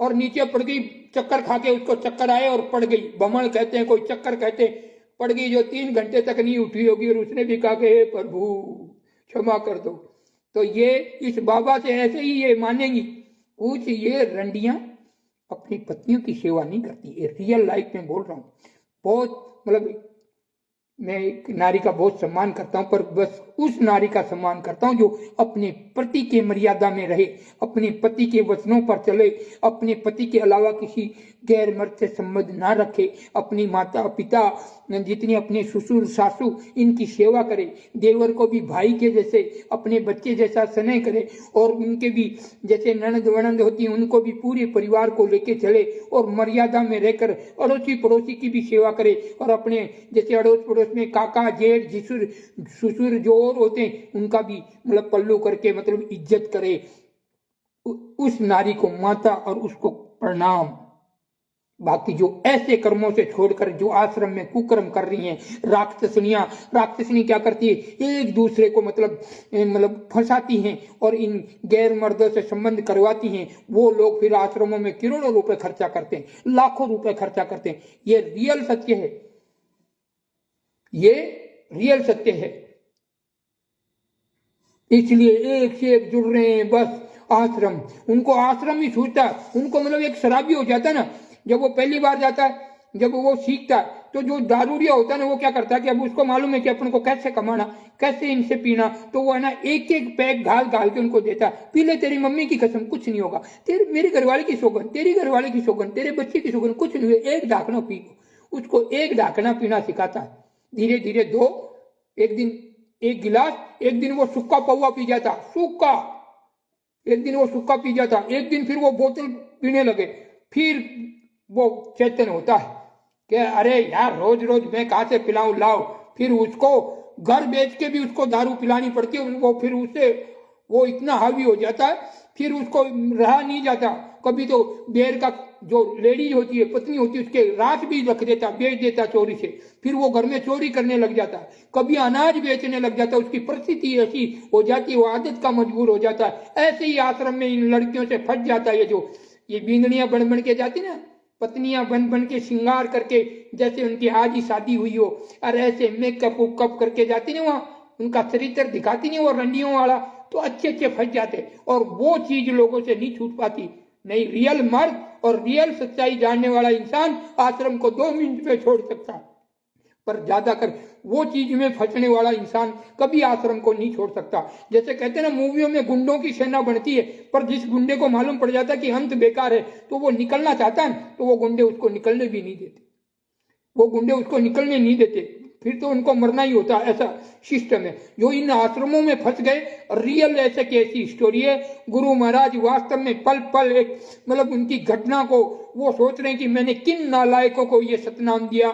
और नीचे पड़ गई। चक्कर खा के उसको चक्कर आए और पड़ गई। बमण कहते हैं, कोई चक्कर कहते हैं, पड़ गई जो 3 घंटे तक नहीं उठी होगी, और उसने भी कहा कि हे प्रभु क्षमा कर दो। तो ये इस बाबा से ऐसे ही ये मानेंगी। कुछ ये रंडियां अपनी पत्नियों की सेवा नहीं करती, ये रियल लाइफ में बोल रहा हूँ। बहुत मतलब मैं एक नारी का बहुत सम्मान करता हूं, पर बस उस नारी का सम्मान करता हूं जो अपने पति के मर्यादा में रहे, अपने पति के वचनों पर चले, अपने पति के अलावा किसी गैर मर्द से संबंध ना रखे, अपनी माता पिता जितनी अपने ससुर सासू इनकी सेवा करे, देवर को भी भाई के जैसे अपने बच्चे जैसा स्नेह करे, और उनके भी जैसे ननद वनंद होती है उनको भी पूरे परिवार को लेके चले, और मर्यादा में रहकर अड़ोसी पड़ोसी की भी सेवा करे, और अपने जैसे अड़ोस पड़ोस में काका जेठ जिसुर ससुर जो और होते हैं उनका भी मतलब पल्लू करके मतलब इज्जत करे। उस नारी को माता और उसको प्रणाम। बाकी जो ऐसे कर्मों से छोड़कर जो आश्रम में कुकर्म कर रही हैं, राक्षसनी क्या करती है, एक दूसरे को मतलब फंसाती हैं और इन गैर मर्दों से संबंध करवाती हैं। वो लोग फिर आश्रमों में करोड़ों रुपए खर्चा करते हैं, लाखों रुपए खर्चा करते हैं। ये रियल सत्य है, ये रियल सत्य है। इसलिए एक से एक जुड़ रहे हैं बस आश्रम, उनको आश्रम ही छूटता है। उनको मतलब एक शराबी हो जाता है ना, जब वो पहली बार जाता है, जब वो सीखता है, तो जो दारूडिया होता है ना वो क्या करता है कि अब उसको मालूम है कि अपन को कैसे कमाना, कैसे इनसे पीना, तो वो है ना एक एक पैक घाल घाल के उनको देता है, पी ले तेरी मम्मी की कसम कुछ नहीं होगा, मेरी घरवाली की सौगंध, तेरी घरवाली की सौगंध, तेरे बच्चे की सौगंध, कुछ नहीं, एक ढाकना पी। उसको एक ढाकना पीना सिखाता है, धीरे धीरे दो, एक दिन एक गिलास, एक दिन वो सूखा पौवा पी जाता, सूखा, एक दिन वो सूखा पी जाता, एक दिन फिर वो बोतल पीने लगे, फिर वो चेतन होता है कि अरे यार रोज रोज मैं कहाँ से पिलाऊं, लाओ। फिर उसको घर बेच के भी उसको दारू पिलानी पड़ती है, वो फिर उससे वो इतना हावी हो जाता है, फिर उसको रहा नहीं जाता। कभी तो बेर का जो लेडीज होती है, पत्नी होती है, उसके राख भी रख देता, बेच देता चोरी से, फिर वो घर में चोरी करने लग जाता है, कभी अनाज बेचने लग जाता है। उसकी परिस्थिति ऐसी हो जाती है, वो आदत का मजबूर हो जाता है। ऐसे ही आश्रम में इन लड़कियों से फंस जाता है। जो ये बींदड़ियां बन बन के जाती ना, पत्नियां बन बन के श्रृंगार करके, जैसे उनकी आज ही शादी हुई हो, और ऐसे मेकअप उकअप करके जाती ना, वहां उनका चरित्र दिखाती नहीं वो रंडियों वाला, तो अच्छे अच्छे फंस जाते। और वो चीज लोगों से नहीं छूट पाती। नहीं, रियल मर्द और रियल सच्चाई जानने वाला इंसान आश्रम को 2 मिनट में छोड़ सकता है, पर ज्यादातर वो चीज में फंसने वाला इंसान कभी आश्रम को नहीं छोड़ सकता। जैसे कहते हैं ना, मूवियों में गुंडों की सेना बनती है, पर जिस गुंडे को मालूम पड़ जाता है कि अंत बेकार है, तो वो निकलना चाहता है, तो वो गुंडे उसको निकलने भी नहीं देते, वो गुंडे उसको निकलने नहीं देते, फिर तो उनको मरना ही होता। ऐसा सिस्टम है। जो इन आश्रमों में फंस गए, रियल ऐसे की ऐसी स्टोरी है। गुरु महाराज वास्तव में पल पल एक मतलब उनकी घटना को वो सोच रहे हैं कि मैंने किन नालायकों को ये सतनाम दिया,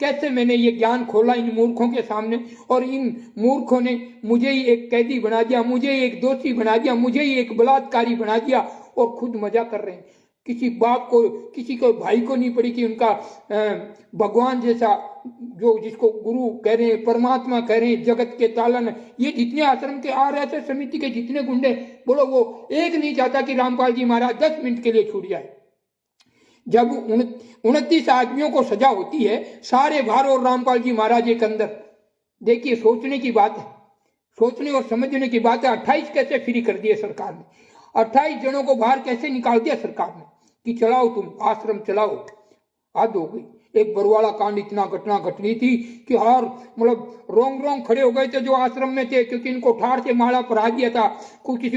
कैसे मैंने ये ज्ञान खोला इन मूर्खों के सामने, और इन मूर्खों ने मुझे ही एक कैदी बना दिया, मुझे ही एक दोषी बना दिया, मुझे ही एक बलात्कारी बना दिया, और खुद मजा कर रहे हैं। किसी बाप को, किसी को भाई को नहीं पड़ी कि उनका भगवान जैसा, जो जिसको गुरु कह रहे हैं, परमात्मा कह रहे हैं, जगत के तालन, ये जितने आश्रम के RSS समिति के जितने गुंडे बोलो, वो एक नहीं चाहता कि रामपाल जी महाराज 10 मिनट के लिए छूट जाए। जब 29 आदमियों को सजा होती है, सारे भार और रामपाल जी महाराज एक अंदर। देखिए, सोचने की बात है, सोचने और समझने की बात है। 28 कैसे फ्री कर दिए सरकार ने, 28 जनों को बाहर कैसे निकाल दिया सरकार ने कि चलाओ तुम आश्रम चलाओ। हद हो गई। एक बरवाड़ा कांड, इतना घटना घट रही थी कि हर मतलब रोंग खड़े हो गए थे जो आश्रम में थे, क्योंकि इनको ठाड़ से माला परा दिया था। किसी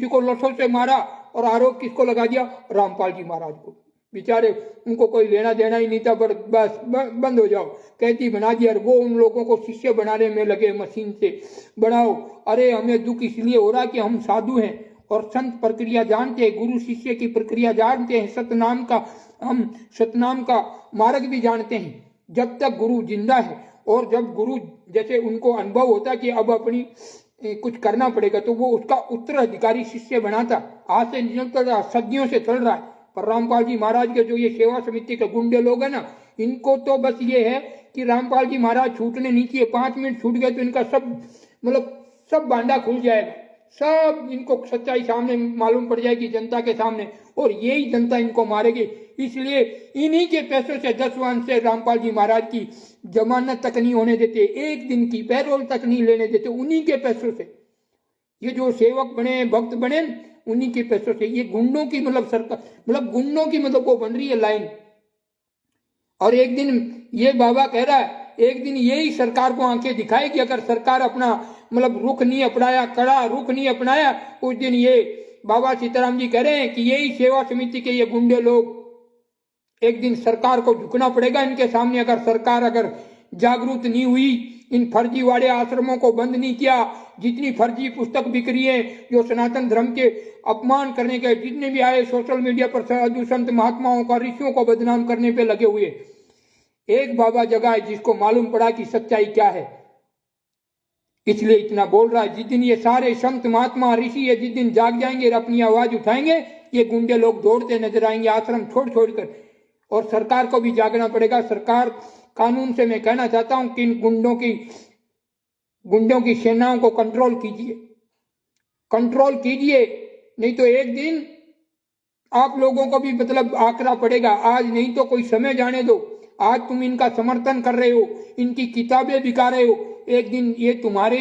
को लठों से मारा, और आरोप किसको लगा दिया, रामपाल जी महाराज को। बेचारे, उनको कोई लेना देना ही नहीं था, बस बंद हो जाओ, कैदी बना दिया। वो उन लोगों को शिष्य बनाने में लगे, मशीन से बनाओ। अरे हमें दुख इसलिए हो रहा कि हम साधु हैं और संत प्रक्रिया जानते हैं, गुरु शिष्य की प्रक्रिया जानते हैं, हम सतनाम का मार्ग भी जानते हैं। जब तक गुरु जिंदा है, और जब गुरु जैसे उनको अनुभव होता कि अब अपनी कुछ करना पड़ेगा, तो वो उसका उत्तराधिकारी शिष्य बनाता। आज से निकलता, सदियों से चल रहा है। पर रामपाल जी महाराज के जो ये सेवा समिति के गुंडे लोग हैं ना, इनको तो बस ये है कि रामपाल जी महाराज छूटने नहीं चाहिए। 5 मिनट छूट गए तो इनका सब बांडा खुल जाएगा, सब इनको सच्चाई सामने मालूम पड़ जाएगी जनता के सामने, और यही जनता इनको मारेगी। इसलिए इन्हीं के पैसों से दसवां से रामपाल जी महाराज की जमानत तक नहीं होने देते, एक दिन की पैरोल तक नहीं लेने देते, उन्हीं के पैसों से। ये जो सेवक बने, भक्त बने, उन्हीं के पैसों से। ये गुंडों की मतलब सरकार, मतलब गुंडों की मतलब वो बन रही है लाइन। और एक दिन ये बाबा कह रहा है, एक दिन यही सरकार को आंखें दिखाएगी, अगर सरकार अपना मतलब रुख नहीं अपनाया, कड़ा रुख नहीं अपनाया, उस दिन ये बाबा सीताराम जी कह रहे हैं कि यही सेवा समिति के ये गुंडे लोग, एक दिन सरकार को झुकना पड़ेगा इनके सामने। अगर सरकार अगर जागरूक नहीं हुई, इन फर्जीवाड़े आश्रमों को बंद नहीं किया, जितनी फर्जी पुस्तक बिक रही है, जो सनातन धर्म के अपमान करने के जितने भी आए सोशल मीडिया पर साधु संत महात्माओं का, ऋषियों को बदनाम करने पे लगे हुए, एक बाबा जगह है जिसको मालूम पड़ा कि सच्चाई क्या है, इसलिए इतना बोल रहा है। जिस दिन ये सारे संत महात्मा ऋषि ये जिस दिन जाग जाएंगे और अपनी आवाज उठाएंगे, ये गुंडे लोग दौड़ते नजर आएंगे आश्रम छोड़ छोड़ कर। और सरकार को भी जागना पड़ेगा। सरकार कानून से मैं कहना चाहता हूं कि इन गुंडों की सेनाओं को कंट्रोल कीजिए, कंट्रोल कीजिए, नहीं तो एक दिन आप लोगों को भी मतलब आकरा पड़ेगा। आज नहीं तो कोई समय जाने दो, आज तुम इनका समर्थन कर रहे हो, इनकी किताबें बिका रहे हो, एक दिन ये तुम्हारे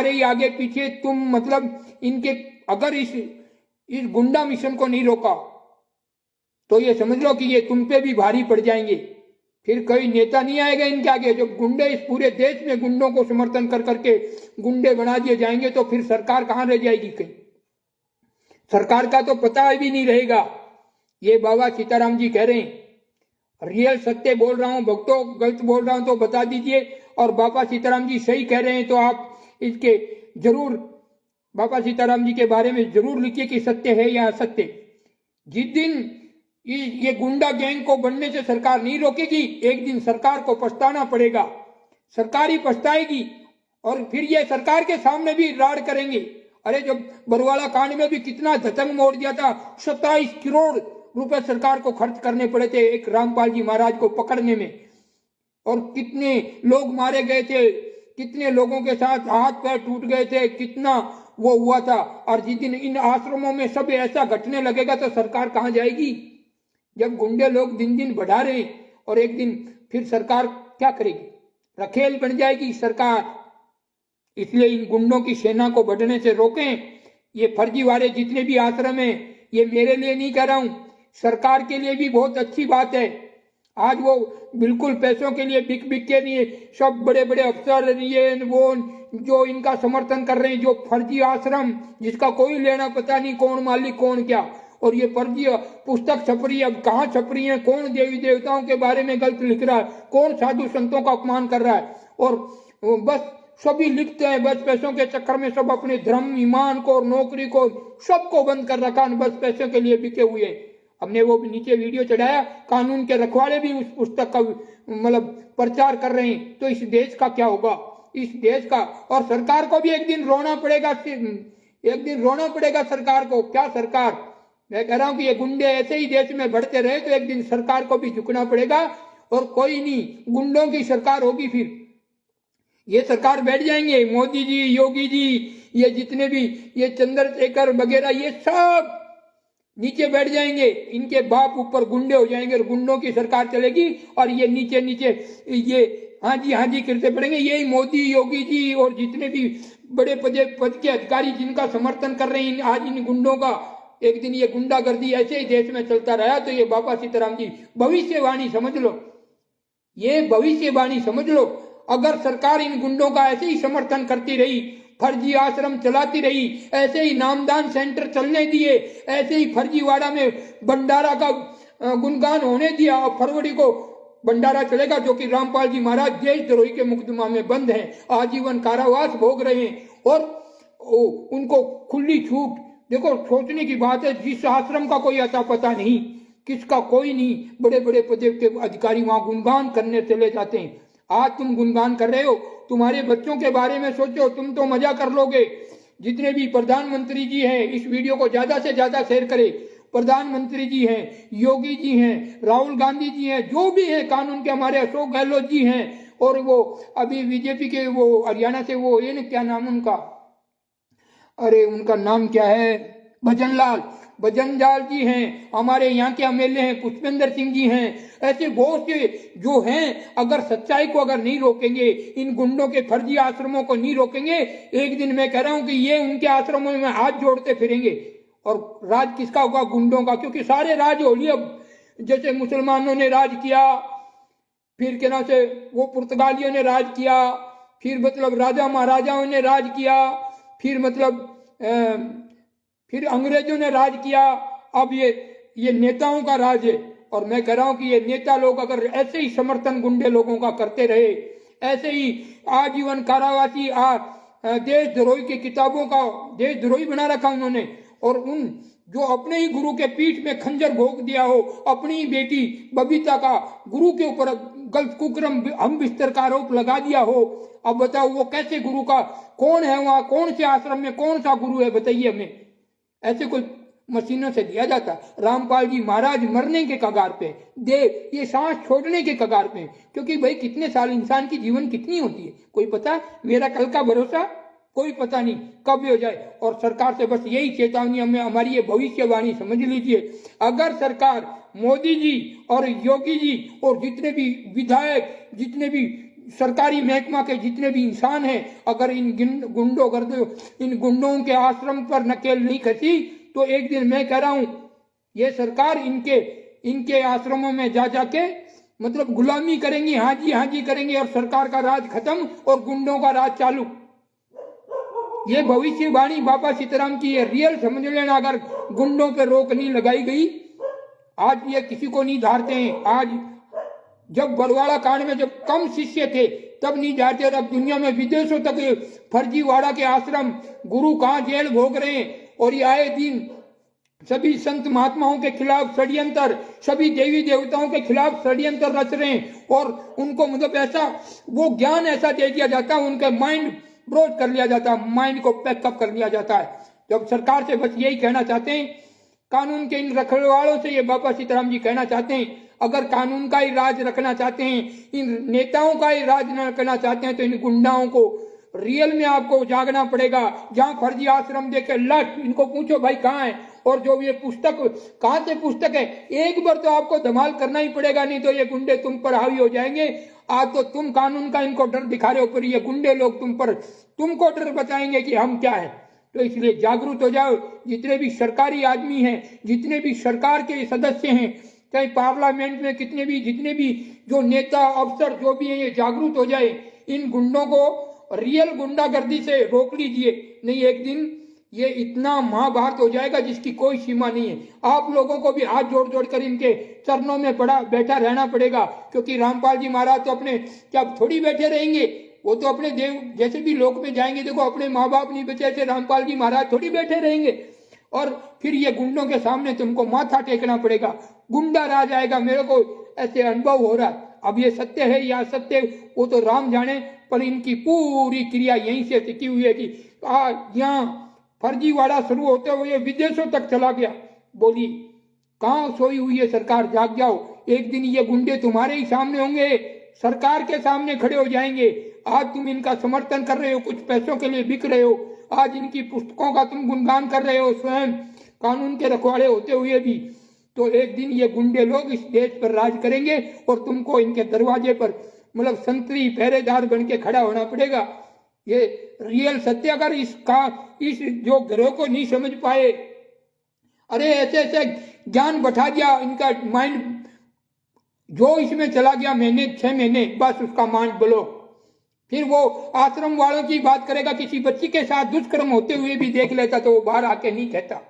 ही आगे पीछे तुम मतलब इनके, अगर इस गुंडा मिशन को नहीं रोका तो ये समझ लो कि ये तुम पे भी भारी पड़ जाएंगे। फिर कोई नेता नहीं आएगा इनके आगे। जो गुंडे इस पूरे देश में गुंडों को समर्थन कर करके गुंडे बना दिए जाएंगे तो फिर सरकार कहां रह जाएगी? कहीं सरकार का तो पता भी नहीं रहेगा। ये बाबा सीताराम जी कह रहे हैं, रियल सत्य बोल रहा हूं, भक्तों गलत बोल रहा हूं तो बता दीजिए, और बाबा सीताराम जी सही कह रहे हैं तो आप इसके जरूर बाबा सीताराम जी के बारे में जरूर लिखिए कि सत्य है या असत्य। जिस दिन ये गुंडा गैंग को बनने से सरकार नहीं रोकेगी, एक दिन सरकार को पछताना पड़ेगा, सरकार ही पछताएगी। और फिर ये सरकार के सामने भी राड़ करेंगे। अरे जब बरवाला कांड में भी कितना धतंग मोड़ दिया था, 27 करोड़ रुपए सरकार को खर्च करने पड़े थे एक रामपाल जी महाराज को पकड़ने में, और कितने लोग मारे गए थे, कितने लोगों के साथ हाथ पैर टूट गए थे, कितना वो हुआ था। और जिस दिन इन आश्रमों में सब ऐसा घटने लगेगा तो सरकार कहां जाएगी? जब गुंडे लोग दिन दिन बढ़ा रहे और एक दिन फिर सरकार क्या करेगी? रखेल बन जाएगी सरकार। इसलिए इन गुंडों की सेना को बढ़ने से रोकें। ये फर्जीवाड़े जितने भी आश्रम हैं, ये मेरे लिए नहीं कह रहा हूं, सरकार के लिए भी बहुत अच्छी बात है। आज वो बिल्कुल पैसों के लिए बिक बिक के नहीं, सब बड़े बड़े अफसर ये वो जो इनका समर्थन कर रहे हैं, जो फर्जी आश्रम जिसका कोई लेना पता नहीं, कौन मालिक कौन क्या, और ये फर्जी पुस्तक छप रही है। अब कहाँ छप रही है, कौन देवी देवताओं के बारे में गलत लिख रहा है, कौन साधु संतों का अपमान कर रहा है, और बस सभी लिखते हैं, बस पैसों के चक्कर में सब अपने धर्म ईमान को और नौकरी को सबको बंद कर रखा, बस पैसों के लिए बिके हुए हैं। हमने वो भी नीचे वीडियो चढ़ाया, कानून के रखवाले भी उस पुस्तक का मतलब प्रचार कर रहे हैं। तो इस देश का क्या होगा? इस देश का, और सरकार को भी एक दिन रोना पड़ेगा, एक दिन रोना पड़ेगा सरकार को। क्या सरकार, मैं कह रहा हूं कि ये गुंडे ऐसे ही देश में बढ़ते रहे तो एक दिन सरकार को भी झुकना पड़ेगा, और कोई नहीं, गुंडों की सरकार होगी। फिर ये सरकार बैठ जाएंगे, मोदी जी, योगी जी, ये जितने भी ये चंद्रशेखर वगैरह, ये सब नीचे बैठ जाएंगे, इनके बाप ऊपर गुंडे हो जाएंगे और गुंडों की सरकार चलेगी, और ये नीचे नीचे ये हाँ जी करते पड़ेंगे। यही मोदी, योगी जी और जितने भी बड़े पद के अधिकारी जिनका समर्थन कर रहे हैं आज इन गुंडों का, एक दिन ये गुंडागर्दी ऐसे ही देश में चलता रहा तो ये बाबा सीताराम जी भविष्यवाणी समझ लो, ये भविष्यवाणी समझ लो। अगर सरकार इन गुंडों का ऐसे ही समर्थन करती रही, फर्जी आश्रम चलाती रही, ऐसे ही नामदान सेंटर चलने दिए, ऐसे ही फर्जीवाड़ा में भंडारा का गुणगान होने दिया, और फरवरी को भंडारा चलेगा, जो कि रामपाल जी महाराज देशद्रोही के मुकदमा में बंद हैं, आजीवन कारावास भोग रहे हैं, और उनको खुली छूट। देखो सोचने की बात है, जिस आश्रम का कोई अता पता नहीं, किसका कोई नहीं, बड़े बड़े पद के अधिकारी वहां गुणगान करने चले जाते हैं। आज तुम गुणगान कर रहे हो, तुम्हारे बच्चों के बारे में सोचो, तुम तो मजा कर लोगे। जितने भी प्रधानमंत्री जी हैं, इस वीडियो को ज्यादा से ज्यादा शेयर करें। प्रधानमंत्री जी हैं, योगी जी हैं, राहुल गांधी जी हैं, जो भी हैं कानून के, हमारे अशोक गहलोत जी हैं, और वो अभी बीजेपी के वो हरियाणा से वो ये क्या नाम उनका, अरे उनका नाम क्या है, भजन लाल, भजनलाल जी हैं, हमारे यहाँ के एमएलए हैं पुष्पेंद्र सिंह जी हैं, ऐसे बहुत से जो हैं, अगर सच्चाई को अगर नहीं रोकेंगे, इन गुंडों के फर्जी आश्रमों को नहीं रोकेंगे, एक दिन मैं कह रहा हूं कि ये उनके आश्रमों में हाथ जोड़ते फिरेंगे। और राज किसका होगा? गुंडों का, क्योंकि सारे राज हो लिए। अब जैसे मुसलमानों ने राज किया, फिर क्या नाम से वो पुर्तगालियों ने राज किया, फिर मतलब राजा महाराजाओं ने राज किया, फिर मतलब फिर अंग्रेजों ने राज किया, अब ये नेताओं का राज है। और मैं कह रहा हूं कि ये नेता लोग अगर ऐसे ही समर्थन गुंडे लोगों का करते रहे, ऐसे ही आजीवन कारावासी देशद्रोही की किताबों का देशद्रोही बना रखा उन्होंने, और उन जो अपने ही गुरु के पीठ में खंजर भोंक दिया हो, अपनी ही बेटी बबीता का गुरु के ऊपर गलत कुकर्म हम बिस्तर का आरोप लगा दिया हो, अब बताओ वो कैसे गुरु का, कौन है वहां, कौन से आश्रम में कौन सा गुरु है बताइए हमें? ऐसे कोई मशीनों से दिया जाता? रामपाल जी महाराज मरने के कगार पे, देव ये सांस छोड़ने के कगार पे, क्योंकि भाई कितने साल इंसान की जीवन कितनी होती है कोई पता? मेरा कल का भरोसा कोई पता नहीं कब भी हो जाए। और सरकार से बस यही चेतावनी, हमें हमारी ये भविष्यवाणी समझ लीजिए, अगर सरकार मोदी जी और योगी जी और जितने भी विधायक, जितने भी सरकारी महकमा के जितने भी इंसान हैं, अगर इन गुंडों के आश्रम पर नकेल नहीं कसी, तो एक दिन मैं कह रहा हूं ये सरकार इनके आश्रमों में जा जाके मतलब गुलामी करेंगी, हाँ जी करेंगे, और सरकार का राज खत्म और गुंडों का राज चालू। ये भविष्यवाणी बाबा सीताराम की है, रियल समझ लेना। अगर गुंडों पे रोक नहीं लगाई गई, आज ये किसी को नहीं धारते हैं। आज जब बरवाड़ा कांड में जब कम शिष्य थे तब नहीं जाते, और अब दुनिया में विदेशों तक फर्जीवाड़ा के आश्रम गुरु कहाँ जेल भोग रहे हैं। और ये आए दिन सभी संत महात्माओं के खिलाफ षड्यंत्र, सभी देवी देवताओं के खिलाफ षड्यंत्र रच रहे हैं, और उनको मतलब ऐसा वो ज्ञान ऐसा दे दिया जाता है, उनके माइंड ब्रोड कर लिया जाता है, माइंड को पैकअप कर लिया जाता है। जब सरकार से बस यही कहना चाहते हैं, कानून के इन रखवालों से ये बाबा सीताराम जी कहना चाहते हैं, अगर कानून का ही राज रखना चाहते हैं, इन नेताओं का ही राज न करना चाहते हैं, तो इन गुंडाओं को रियल में आपको जागना पड़ेगा। जहां फर्जी आश्रम देखे लट, इनको पूछो भाई कहाँ है, और जो ये पुस्तक कहाँ से पुस्तक है, एक बार तो आपको धमाल करना ही पड़ेगा, नहीं तो ये गुंडे तुम पर हावी हो जाएंगे। आज तो तुम कानून का इनको डर दिखा रहे हो, पर ये गुंडे लोग तुमको डर बताएंगे कि हम क्या है। तो इसलिए जागरूक हो जाओ, जितने भी सरकारी आदमी हैं, जितने भी सरकार के सदस्य हैं, चाहे पार्लियामेंट में जितने भी जो नेता अफसर जो भी हैं, ये जागरूक हो जाए, इन गुंडों को रियल गुंडागर्दी से रोक लीजिए, नहीं एक दिन ये इतना महाभारत हो जाएगा जिसकी कोई सीमा नहीं है। आप लोगों को भी हाथ जोड़ जोड़ कर इनके चरणों में बैठा रहना पड़ेगा, क्योंकि रामपाल जी महाराज तो अपने क्या थोड़ी बैठे रहेंगे, वो तो अपने देव जैसे भी लोक में जाएंगे, देखो अपने माँ बाप नहीं बचे थे, रामपाल जी महाराज थोड़ी बैठे रहेंगे। और फिर ये गुंडों के सामने तुमको माथा टेकना पड़ेगा, गुंडा राज आएगा। मेरे को ऐसे अनुभव हो रहा। अब ये सत्य है या असत्य वो तो राम जाने, पर इनकी पूरी क्रिया यहीं से टिकी हुई है कि यहाँ फर्जीवाड़ा शुरू होते हुए विदेशों तक चला गया। बोली कहाँ सोई हुई है सरकार, जाग जाओ, एक दिन ये गुंडे तुम्हारे ही सामने होंगे, सरकार के सामने खड़े हो जाएंगे। आज तुम इनका समर्थन कर रहे हो, कुछ पैसों के लिए बिक रहे हो, आज इनकी पुस्तकों का तुम गुणगान कर रहे हो स्वयं कानून के रखवाले होते हुए भी, तो एक दिन ये गुंडे लोग इस देश पर राज करेंगे और तुमको इनके दरवाजे पर मतलब संतरी पहरेदार बन के खड़ा होना पड़ेगा। ये रियल सत्य अगर इस जो ग्रह को नहीं समझ पाए, अरे ऐसे ऐसे ज्ञान बैठा दिया, इनका माइंड जो इसमें चला गया 6 महीने बस उसका माइंड बोलो। फिर वो आश्रम वालों की बात करेगा, किसी बच्ची के साथ दुष्कर्म होते हुए भी देख लेता तो वो बाहर आके नहीं कहता।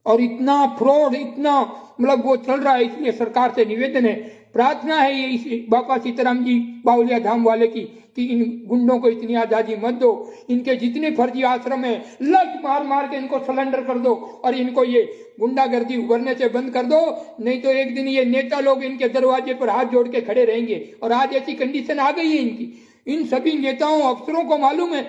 और इतना फ्रॉड, इतना मतलब वो चल रहा है। इसलिए सरकार से निवेदन है, प्रार्थना है ये इस बाबा सीताराम जी बावलिया धाम वाले की कि इन गुंडों को इतनी आजादी मत दो, इनके जितने फर्जी आश्रम है लट मार मार के इनको सरेंडर कर दो और इनको ये गुंडागर्दी उभरने से बंद कर दो, नहीं तो एक दिन ये नेता लोग इनके दरवाजे पर हाथ जोड़ के खड़े रहेंगे। और आज ऐसी कंडीशन आ गई है इनकी, इन सभी नेताओं अफसरों को मालूम है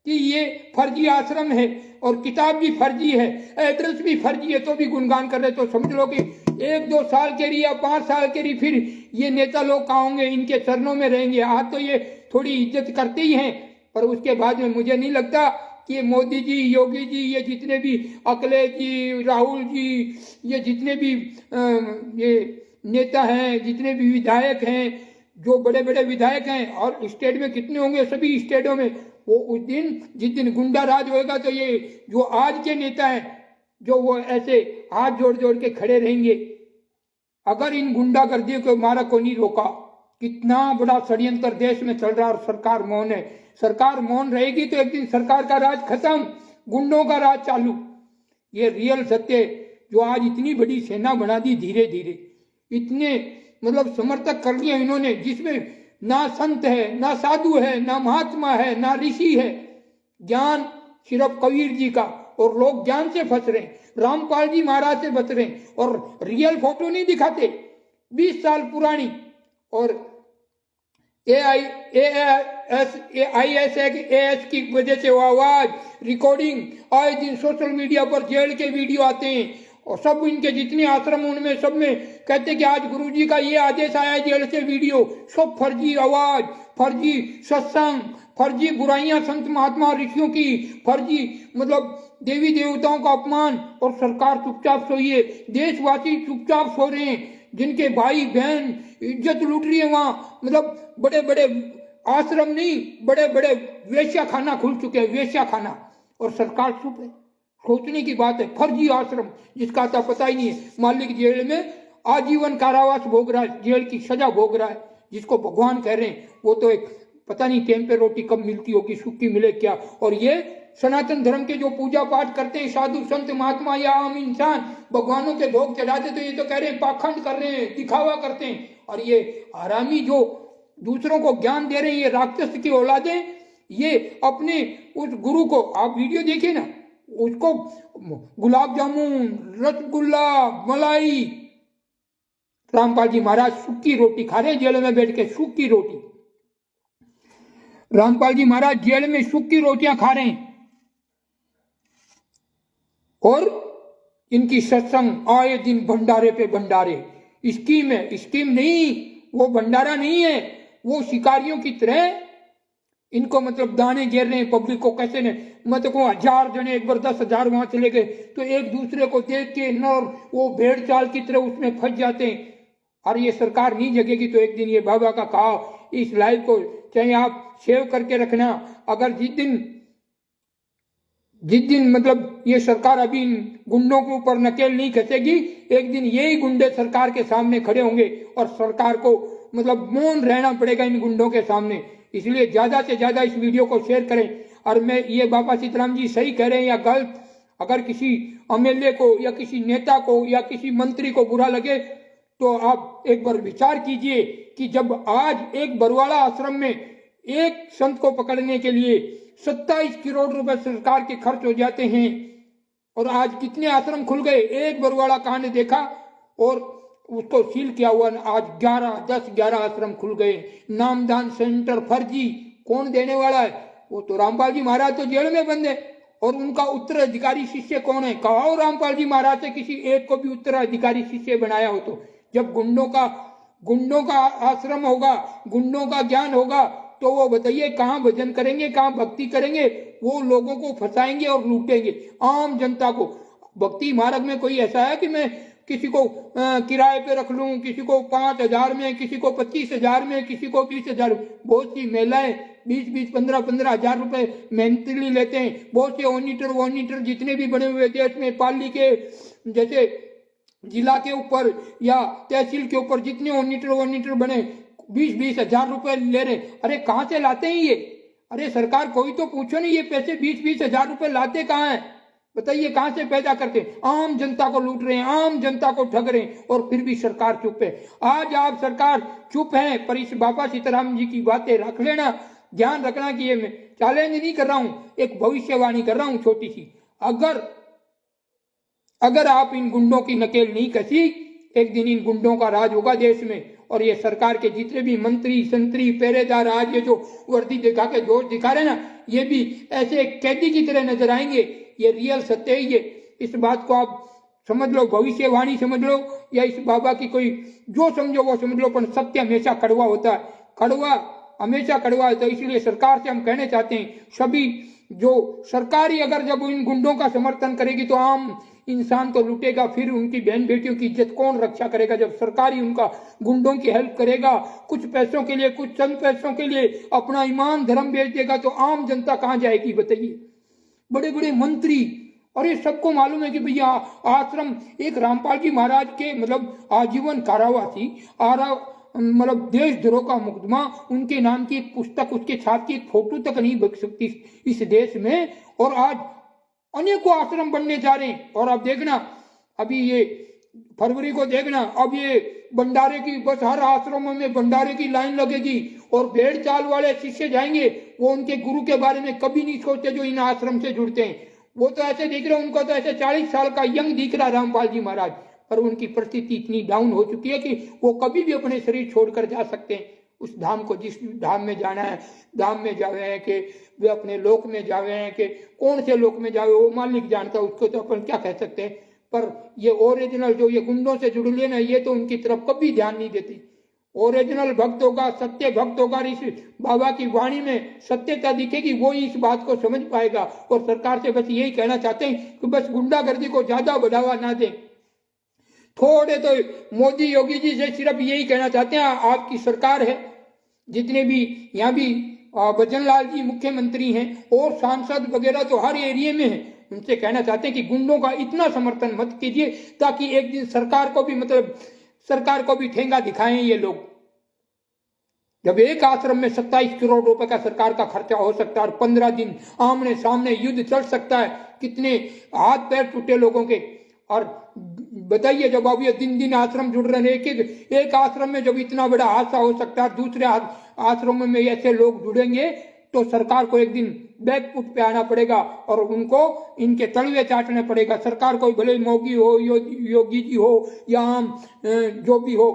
कि ये फर्जी आश्रम है और किताब भी फर्जी है, एड्रेस भी फर्जी है, तो भी गुणगान कर रहे। तो समझ लो कि 1-2 साल के लिए या 5 साल के लिए फिर ये नेता लोग कहाँ होंगे, इनके चरणों में रहेंगे। आज तो ये थोड़ी इज्जत करते ही हैं, पर उसके बाद में मुझे नहीं लगता कि मोदी जी, योगी जी, ये जितने भी अखिलेश जी, राहुल जी, ये जितने भी ये नेता हैं, जितने भी विधायक हैं, जो बड़े बड़े विधायक हैं, और स्टेट में कितने होंगे, सभी स्टेटों में, वो उस दिन जिस दिन गुंडा राज होएगा तो ये जो आज के नेता हैं, जो वो ऐसे हाथ जोड़ जोड़ के खड़े रहेंगे। अगर इन गुंडागर्दियों को मारा को नहीं रोका, कितना बड़ा षड्यंत्र देश में चल रहा है और सरकार मौन है। सरकार मौन रहेगी तो एक दिन सरकार का राज खत्म, गुंडों का राज चालू। ये रियल सत्य, जो आज इतनी बड़ी सेना बना दी, धीरे धीरे इतने मतलब समर्थक कर लिए इन्होंने, जिसमें ना संत है, ना साधु है, ना महात्मा है, ना ऋषि है, ज्ञान सिर्फ कबीर जी का, और लोग ज्ञान से फंस रहे हैं, रामपाल जी महाराज से बच रहे हैं, और रियल फोटो नहीं दिखाते 20 साल पुरानी, और IAS की वजह से वो आवाज रिकॉर्डिंग आए दिन सोशल मीडिया पर जेल के वीडियो आते हैं, और सब इनके जितने आश्रम उनमें सब में कहते कि आज गुरुजी का ये आदेश आया जेल से वीडियो, सब फर्जी आवाज, फर्जी सत्संग, फर्जी बुराइयां संत महात्मा ऋषियों की, फर्जी मतलब देवी देवताओं का अपमान, और सरकार चुपचाप सोई है, देशवासी चुपचाप सो रहे हैं, जिनके भाई बहन इज्जत लूट रही है वहां, मतलब बड़े बड़े आश्रम नहीं, बड़े बड़े वेश्या खाना खुल चुके हैं, वेश्या खाना, और सरकार चुप है। सोचने की बात है, फर्जी आश्रम जिसका आता पता ही नहीं है, मालिक जेल में आजीवन कारावास भोग रहा है, जेल की सजा भोग रहा है, जिसको भगवान कह रहे हैं, वो तो एक पता नहीं टाइम पे रोटी कब मिलती होगी, सूखी मिले क्या। और ये सनातन धर्म के जो पूजा पाठ करते हैं साधु संत महात्मा या आम इंसान, भगवानों के भोग चढ़ाते, तो ये तो कह रहे हैं पाखंड कर रहे हैं, दिखावा करते हैं। और ये हरामी जो दूसरों को ज्ञान दे रहे हैं, ये राक्षस की औलादें, ये अपने उस गुरु को, आप वीडियो देखिए ना, उसको गुलाब जामुन, रसगुल्ला, मलाई, रामपाल जी महाराज सूखी रोटी खा रहे जेल में बैठ के, सूखी रोटी, रामपाल जी महाराज जेल में सूखी रोटियां खा रहे हैं, और इनकी सत्संग आए दिन भंडारे पे भंडारे, स्कीम है, स्कीम नहीं, वो भंडारा नहीं है, वो शिकारियों की तरह इनको मतलब दाने घेर रहे हैं पब्लिक को। कैसे ने, मैं तो कहूँ 1000 जने एक बार 10,000 वहां चले गए तो एक दूसरे को देख के न वो भेड़ चाल की तरह उसमें फंस जाते हैं। और ये सरकार नहीं जगेगी तो एक दिन ये बाबा का कहा, इस लाइव को चाहे आप सेव करके रखना, अगर जिस दिन मतलब ये सरकार अभी गुंडों के ऊपर नकेल नहीं कसेगी, एक दिन यही गुंडे सरकार के सामने खड़े होंगे और सरकार को मतलब मौन रहना पड़ेगा इन गुंडों के सामने। इसलिए ज्यादा से ज्यादा इस वीडियो को शेयर करें। और मैं ये बाबा सीताराम जी सही कह रहे हैं या गलत, अगर किसी एमएलए को या किसी नेता को या किसी मंत्री को बुरा लगे तो आप एक बार विचार कीजिए कि जब आज एक बरवाला आश्रम में एक संत को पकड़ने के लिए 27 करोड़ रुपए सरकार के खर्च हो जाते हैं, और आज कितने आश्रम खुल गए, एक बरवाड़ा कांड देखा और उसको सील किया हुआ, आज 10-11 आश्रम खुल गए। नामदान सेंटर फर्जी, कौन देने वाला है? वो तो रामपाल जी महाराज तो जेल में बंद है, और उनका उत्तराधिकारी शिष्य कौन है? कहो रामपाल जी महाराज से किसी एक को भी उत्तराधिकारी शिष्य बनाया हो तो। जब गुंडों का आश्रम होगा, गुंडों का ज्ञान होगा, तो वो बताइए कहाँ भजन करेंगे, कहाँ भक्ति करेंगे? वो लोगों को फंसाएंगे और लूटेंगे आम जनता को। भक्ति मार्ग में कोई ऐसा है कि मैं किसी को किराए पे रख लूं, किसी को 5,000 में, किसी को 25,000 में, किसी को 20,000। बहुत सी महिलाएं 20-20, 15-15 हजार रुपए मंथली लेते हैं। बहुत से ऑनिटर जितने भी बने हुए देश में, पाली के जैसे जिला के ऊपर या तहसील के ऊपर जितने ऑनिटर बने 20-20 हजार रुपए ले रहे। अरे कहाँ से लाते हैं ये? अरे सरकार कोई तो पूछो नहीं, ये पैसे 20-20 हजार रुपए लाते कहाँ हैं? बताइए कहां से पैदा करते? आम जनता को लूट रहे हैं, आम जनता को ठग रहे हैं, और फिर भी सरकार चुप है। आज आप सरकार चुप है, पर इस बाबा सीताराम जी की बातें रख लेना, ध्यान रखना कि ये मैं चैलेंज नहीं कर रहा हूं, एक भविष्यवाणी कर रहा हूं छोटी सी। अगर आप इन गुंडों की नकेल नहीं कसी, एक दिन इन गुंडों का राज होगा देश में, और ये सरकार के जितने भी मंत्री संतरी पहरेदार आज ये जो वर्दी दिखा के जोश दिखा रहे ना, ये भी ऐसे कैदी की तरह नजर आएंगे। ये रियल सत्य है। ये इस बात को आप समझ लो, भविष्यवाणी समझ लो, या इस बाबा की कोई जो समझो वो समझ लो, पर सत्य हमेशा कड़वा होता है, कड़वा हमेशा कड़वा है। तो इसलिए सरकार से हम कहना चाहते हैं, सभी जो सरकारी अगर जब इन गुंडों का समर्थन करेगी तो आम इंसान तो लूटेगा, फिर उनकी बहन बेटियों की इज्जत कौन रक्षा करेगा? जब सरकारी उनका गुंडों की हेल्प करेगा, कुछ पैसों के लिए, कुछ चंद पैसों के लिए अपना ईमान धर्म बेच देगा, तो आम जनता कहां जाएगी बताइए? बड़े बड़े मंत्री, और ये सबको मालूम है कि भैया आश्रम एक रामपाल जी महाराज के मतलब आजीवन कारावासी मतलब देशद्रोह का मुकदमा, उनके नाम की एक पुस्तक, उसके छाप की एक फोटो तक नहीं बिक सकती इस देश में, और आज अनेकों आश्रम बनने जा रहे हैं। और अब देखना, अभी ये फरवरी को देखना, अब ये भंडारे की, बस हर आश्रमों में भंडारे की लाइन लगेगी, और भेड़ चाल वाले शिष्य जाएंगे, वो उनके गुरु के बारे में कभी नहीं सोचते जो इन आश्रम से जुड़ते हैं। वो तो ऐसे दिख रहे, उनको तो ऐसे 40 साल का यंग दिख रहा रामपाल जी महाराज, पर उनकी परिस्थिति इतनी डाउन हो चुकी है कि वो कभी भी अपने शरीर छोड़कर जा सकते हैं उस धाम को, जिस धाम में जाना है। धाम में जावे हैं कि वे अपने लोक में जावे हैं कि कौन से लोक में जावे, वो मालिक जानता है, उसको तो अपन क्या कह सकते हैं। पर ये ओरिजिनल जो ये गुंडों से जुड़ लिए ना, ये तो उनकी तरफ कभी ध्यान नहीं देती। ओरिजिनल भक्त होगा, सत्य भक्त होगा, इस बाबा की वाणी में सत्यता दिखेगी, वो ही इस बात को समझ पाएगा। और सरकार से बस यही कहना चाहते हैं कि बस गुंडागर्दी को ज्यादा बढ़ावा ना दें। थोड़े तो मोदी योगी जी से सिर्फ यही कहना चाहते हैं, आपकी सरकार है, जितने भी यहाँ भी भजन लाल जी मुख्यमंत्री हैं और सांसद वगैरह तो हर एरिया में हैं, उनसे कहना चाहते हैं कि गुंडों का इतना समर्थन मत कीजिए, ताकि एक दिन सरकार को भी मतलब सरकार को भी ठेंगा दिखाएं ये लोग। जब एक आश्रम में 27 करोड़ रुपए का सरकार का खर्चा हो सकता है और 15 दिन आमने सामने युद्ध चल सकता है, कितने हाथ पैर टूटे लोगों के। और बताइए, जब अब ये दिन दिन आश्रम जुड़ रहे हैं, एक आश्रम में जब इतना बड़ा हादसा हो सकता है, दूसरे आश्रमों में ऐसे लोग जुड़ेंगे, तो सरकार को एक दिन बैकफुट पे आना पड़ेगा और उनको इनके तलवे चाटने पड़ेगा। सरकार को भले मोदी हो, योगी जी हो या आम जो भी हो,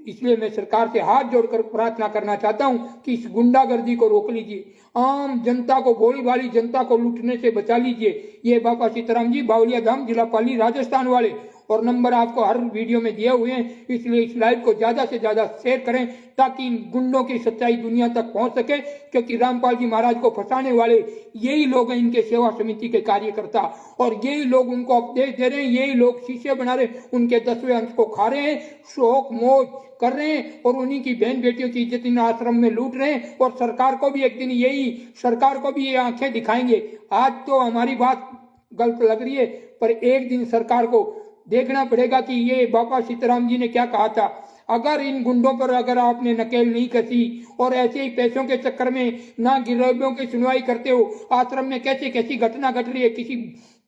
इसलिए मैं सरकार से हाथ जोड़कर प्रार्थना करना चाहता हूं कि इस गुंडागर्दी को रोक लीजिए, आम जनता को, भोली भाली जनता को लूटने से बचा लीजिए। ये बाबा सीताराम जी, बावलिया धाम, जिला पाली, राजस्थान वाले, और नंबर आपको हर वीडियो में दिए हुए हैं, इसलिए इस लाइव को ज्यादा से ज्यादा शेयर करें ताकि इन गुंडों की सच्चाई दुनिया तक पहुंच सके। क्योंकि रामपाल जी महाराज को फंसाने वाले यही लोग हैं, इनके सेवा समिति के कार्यकर्ता, और यही लोग उनको उपदेश दे रहे हैं, यही लोग शिष्य बना रहे हैं, उनके 10वें अंश को खा रहे हैं, शौक मौज कर रहे हैं, और उन्हीं की बहन बेटियों की इज्जत इन आश्रम में लूट रहे हैं। और सरकार को भी एक दिन यही, सरकार को भी ये आंखें दिखाएंगे। आज तो हमारी बात गलत लग रही है, पर एक दिन सरकार को देखना पड़ेगा कि ये बाबा सीताराम जी ने क्या कहा था। अगर इन गुंडों पर अगर आपने नकेल नहीं कसी और ऐसे ही पैसों के चक्कर में ना गिरौबियों की सुनवाई करते हो, आश्रम में कैसी कैसी घटना घट रही है, किसी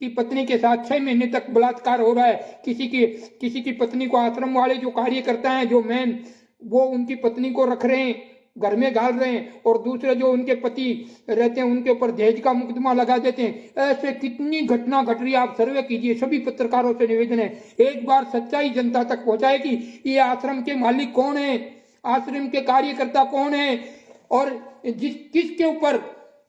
की पत्नी के साथ 6 महीने तक बलात्कार हो रहा है, किसी की पत्नी को आश्रम वाले जो कार्यकर्ता हैं, जो मैन, वो उनकी पत्नी को रख रहे हैं, घर में घाल रहे हैं, और दूसरे जो उनके पति रहते हैं उनके ऊपर दहेज का मुकदमा लगा देते हैं। ऐसे कितनी घटना घट रही है, आप सर्वे कीजिए। सभी पत्रकारों से निवेदन है, एक बार सच्चाई जनता तक पहुंचाए कि ये आश्रम के मालिक कौन है, आश्रम के कार्यकर्ता कौन है, और किसके ऊपर,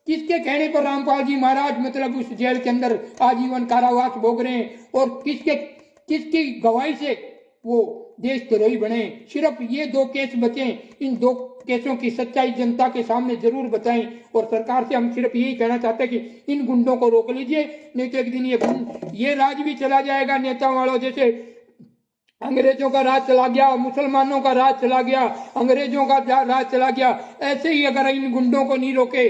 किसके कहने पर रामपाल जी महाराज मतलब उस जेल के अंदर आजीवन कारावास भोग रहे हैं, और किसकी गवाही से वो देशद्रोही बने। सिर्फ ये 2 केस बचे, इन 2 केसों की सच्चाई जनता के सामने जरूर बताएं। और सरकार से हम सिर्फ यही कहना चाहते हैं कि इन गुंडों को रोक लीजिए, नहीं तो एक दिन ये राज भी चला जाएगा। नेता वालों जैसे अंग्रेजों का राज चला गया, मुसलमानों का राज चला गया, अंग्रेजों का राज चला गया, ऐसे ही अगर इन गुंडों को नहीं रोके,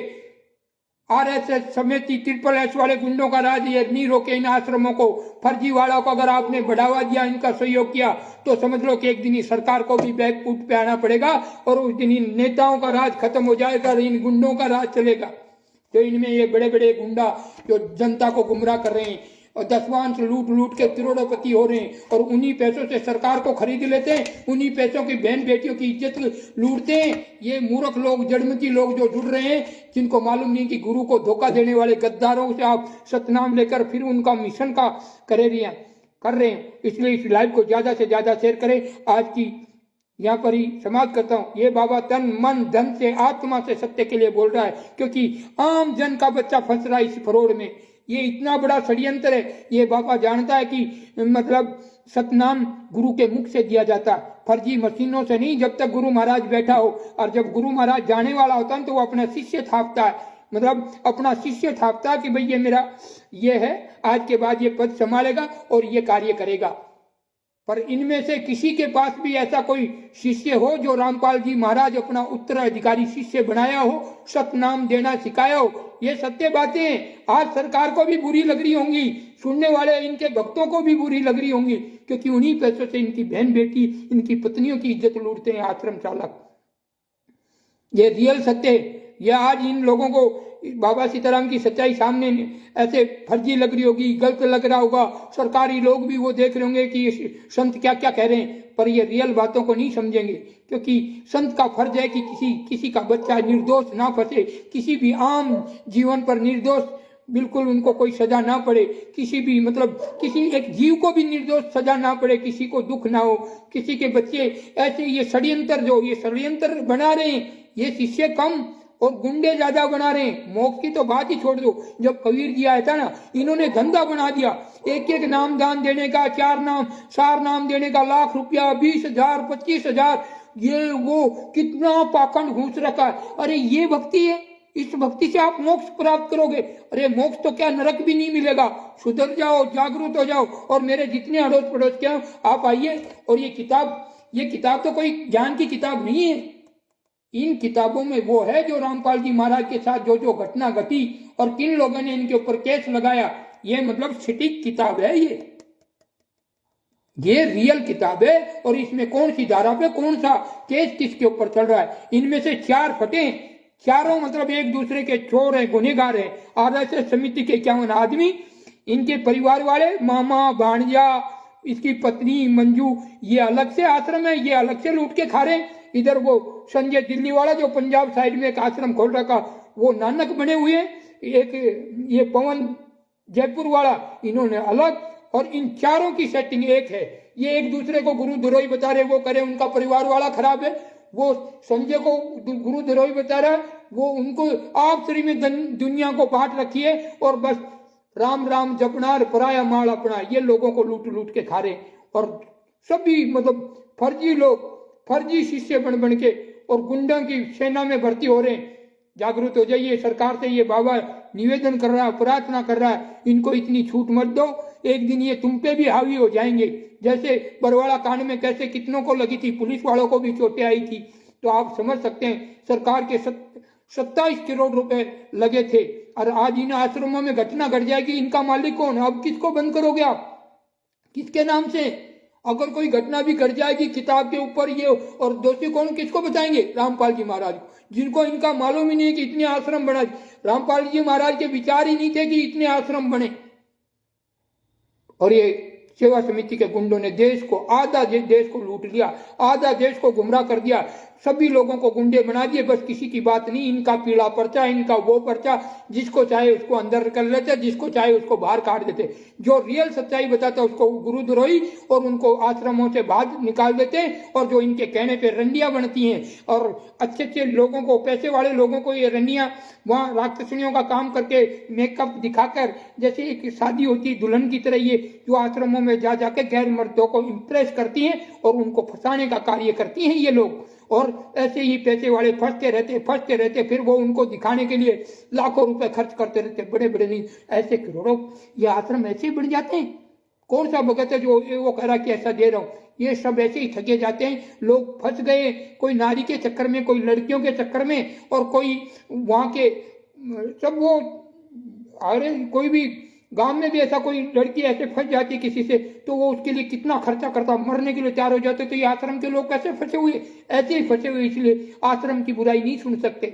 RSS समेत SSS वाले गुंडों का राज ये नहीं रोके, इन आश्रमों को, फर्जी वालों को अगर आपने बढ़ावा दिया, इनका सहयोग किया, तो समझ लो कि एक दिन सरकार को भी बैकफुट पे आना पड़ेगा, और उस दिन इन नेताओं का राज खत्म हो जाएगा, इन गुंडों का राज चलेगा। तो इनमें ये बड़े बड़े गुंडा जो जनता को गुमराह कर रहे हैं और दसवांश लूट लूट के करोड़पति हो रहे हैं, और उन्हीं पैसों से सरकार को खरीद लेते हैं, उन्हीं पैसों की बहन बेटियों की इज्जत लूटते हैं। ये मूर्ख लोग, जड़मती लोग जो जुड़ रहे हैं, जिनको मालूम नहीं कि गुरु को धोखा देने वाले गद्दारों से आप सतनाम लेकर फिर उनका मिशन का कर रहे हैं। इसलिए इस लाइव को ज्यादा से ज्यादा शेयर करें। आज की यहाँ पर ही समाप्त करता हूँ। ये बाबा तन मन धन से आत्मा से सत्य के लिए बोल रहा है, क्योंकि आम जन का बच्चा फंस रहा है इस फरोड़ में। ये इतना बड़ा षड्यंत्र है। ये बाबा जानता है कि मतलब सतनाम गुरु के मुख से दिया जाता, फर्जी मशीनों से नहीं, जब तक गुरु महाराज बैठा हो। और जब गुरु महाराज जाने वाला होता है तो वो अपना शिष्य थापता है, मतलब अपना शिष्य थापता कि भाई ये मेरा ये है, आज के बाद ये पद संभालेगा और ये कार्य करेगा। पर इनमें से किसी के पास भी ऐसा कोई शिष्य हो जो रामपाल जी महाराज अपना उत्तराधिकारी शिष्य बनाया हो, सतनाम देना सिखाया हो। ये सत्य बातें आज सरकार को भी बुरी लग रही होंगी, सुनने वाले इनके भक्तों को भी बुरी लग रही होंगी, क्योंकि उन्हीं पैसों से इनकी बहन बेटी, इनकी पत्नियों की इज्जत लूटते हैं आश्रम चालक। ये रियल सत्य है। यह आज इन लोगों को बाबा सीताराम की सच्चाई सामने ऐसे फर्जी लग रही होगी, गलत लग रहा होगा, सरकारी लोग भी वो देख रहे होंगे कि ये संत क्या क्या कह रहे हैं, पर ये रियल बातों को नहीं समझेंगे। क्योंकि संत का फर्ज है कि किसी का बच्चा निर्दोष ना फंसे, किसी भी आम जीवन पर निर्दोष बिल्कुल उनको कोई सजा ना पड़े, किसी भी मतलब किसी एक जीव को भी निर्दोष सजा ना पड़े, किसी को दुख ना हो, किसी के बच्चे ऐसे ये षड्यंत्र बना रहे हैं, ये शिष्य कम और गुंडे ज्यादा बना रहे हैं। मोक्ष की तो बात ही छोड़ दो, जब कबीर जी आया था ना, इन्होंने धंधा बना दिया, एक एक नाम दान देने का, 4 नाम देने का, लाख रुपया, 20,000, 25,000, ये वो कितना पाखंड घुस रखा है। अरे ये भक्ति है, इस भक्ति से आप मोक्ष प्राप्त करोगे। अरे मोक्ष तो क्या, नरक भी नहीं मिलेगा। सुधर जाओ, जागरूक हो जाओ। और मेरे जितने अड़ोस पड़ोस के आप आइए, और ये किताब तो कोई ज्ञान की किताब नहीं है। इन किताबों में वो है जो रामपाल जी महाराज के साथ जो घटना घटी और किन लोगों ने इनके ऊपर केस लगाया, ये मतलब सटीक किताब है। ये रियल किताब है। और इसमें कौन सी धारा पे कौन सा केस किसके ऊपर चल रहा है। इनमें से 4 फटे, चारों मतलब एक दूसरे के चोर है, गुनहगार है। आरएसएस समिति के 51 आदमी, इनके परिवार वाले, मामा, भांजा, इसकी पत्नी मंजू, ये अलग से आश्रम है, ये अलग से लूट के खा रहे हैं। इधर वो संजय दिल्ली वाला जो पंजाब साइड में एक आश्रम खोल रखा, वो नानक बने हुए। एक ये पवन जयपुर वाला, इन्होंने अलग। और इन चारों की सेटिंग एक है। ये एक दूसरे को गुरु द्रोही बता रहे, वो करे, उनका परिवार वाला खराब है। वो संजय को गुरु द्रोही बता रहा है, वो उनको आप श्री में दुनिया को बांट रखी है। और बस राम राम जपना, पराया माल अपना, ये लोगों को लूट लूट के खा रहे। और सभी मतलब फर्जी लोग, फर्जी शिष्य बन के और गुंडों की सेना में भर्ती हो रहे हैं। जागरूक हो जाइए। सरकार से ये बाबा निवेदन कर रहा है, प्रार्थना कर रहा है, इनको इतनी छूट मत दो, एक दिन ये तुम पे भी हावी हो जाएंगे। जैसे बरवाड़ा कांड में कैसे कितनों को लगी थी, पुलिस वालों को भी चोटें आई थी। तो आप समझ सकते हैं सरकार के 27 करोड़ रुपए लगे थे, और आज इन आश्रमों में घटना घट जाएगी। इनका मालिक कौन? अब किसको बंद करोगे आप, किसके नाम से? अगर कोई घटना भी घट जाएगी किताब के ऊपर ये, और दोषी कौन, किसको बताएंगे? रामपाल जी महाराज, जिनको इनका मालूम ही नहीं कि इतने आश्रम बना। रामपाल जी महाराज के विचार ही नहीं थे कि इतने आश्रम बने। और ये सेवा समिति के गुंडों ने देश को, आधा देश को लूट लिया, आधा देश को गुमराह कर दिया, सभी लोगों को गुंडे बना दिए। बस किसी की बात नहीं, इनका पीला पर्चा, इनका वो पर्चा, जिसको चाहे उसको अंदर कर लेते, जिसको चाहे उसको बाहर काट देते। जो रियल सच्चाई बताता उसको गुरुद्रोही और उनको आश्रमों से बाहर निकाल देते। और जो इनके कहने पे रंडियां बनती हैं, और अच्छे अच्छे लोगों को, पैसे वाले लोगों को ये रंडियां वहां राक्षसनियों का काम करके मेकअप दिखाकर, जैसे एक शादी होती है दुल्हन की तरह, ये जो आश्रमों में जा जाके गैर मर्दों को इम्प्रेस करती हैं और उनको फंसाने का कार्य करती हैं ये लोग। और ऐसे ही पैसे वाले फंसते रहते, फिर वो उनको दिखाने के लिए लाखों रुपए खर्च करते रहते, बड़े बड़े नहीं, ऐसे करोड़ों ये आश्रम ऐसे ही बढ़ जाते हैं। कौन सा भगत है जो वो कह रहा कि ऐसा दे रहा हूं? ये सब ऐसे ही ठगे जाते हैं। लोग फंस गए, कोई नारी के चक्कर में, कोई लड़कियों के चक्कर में, और कोई वहां के सब वो, अरे कोई भी गांव में भी ऐसा कोई लड़की ऐसे फंस जाती किसी से, तो वो उसके लिए कितना खर्चा करता, मरने के लिए तैयार हो जाते। तो ये आश्रम के लोग कैसे फंसे हुए? ऐसे ही फंसे हुए, इसलिए आश्रम की बुराई नहीं सुन सकते।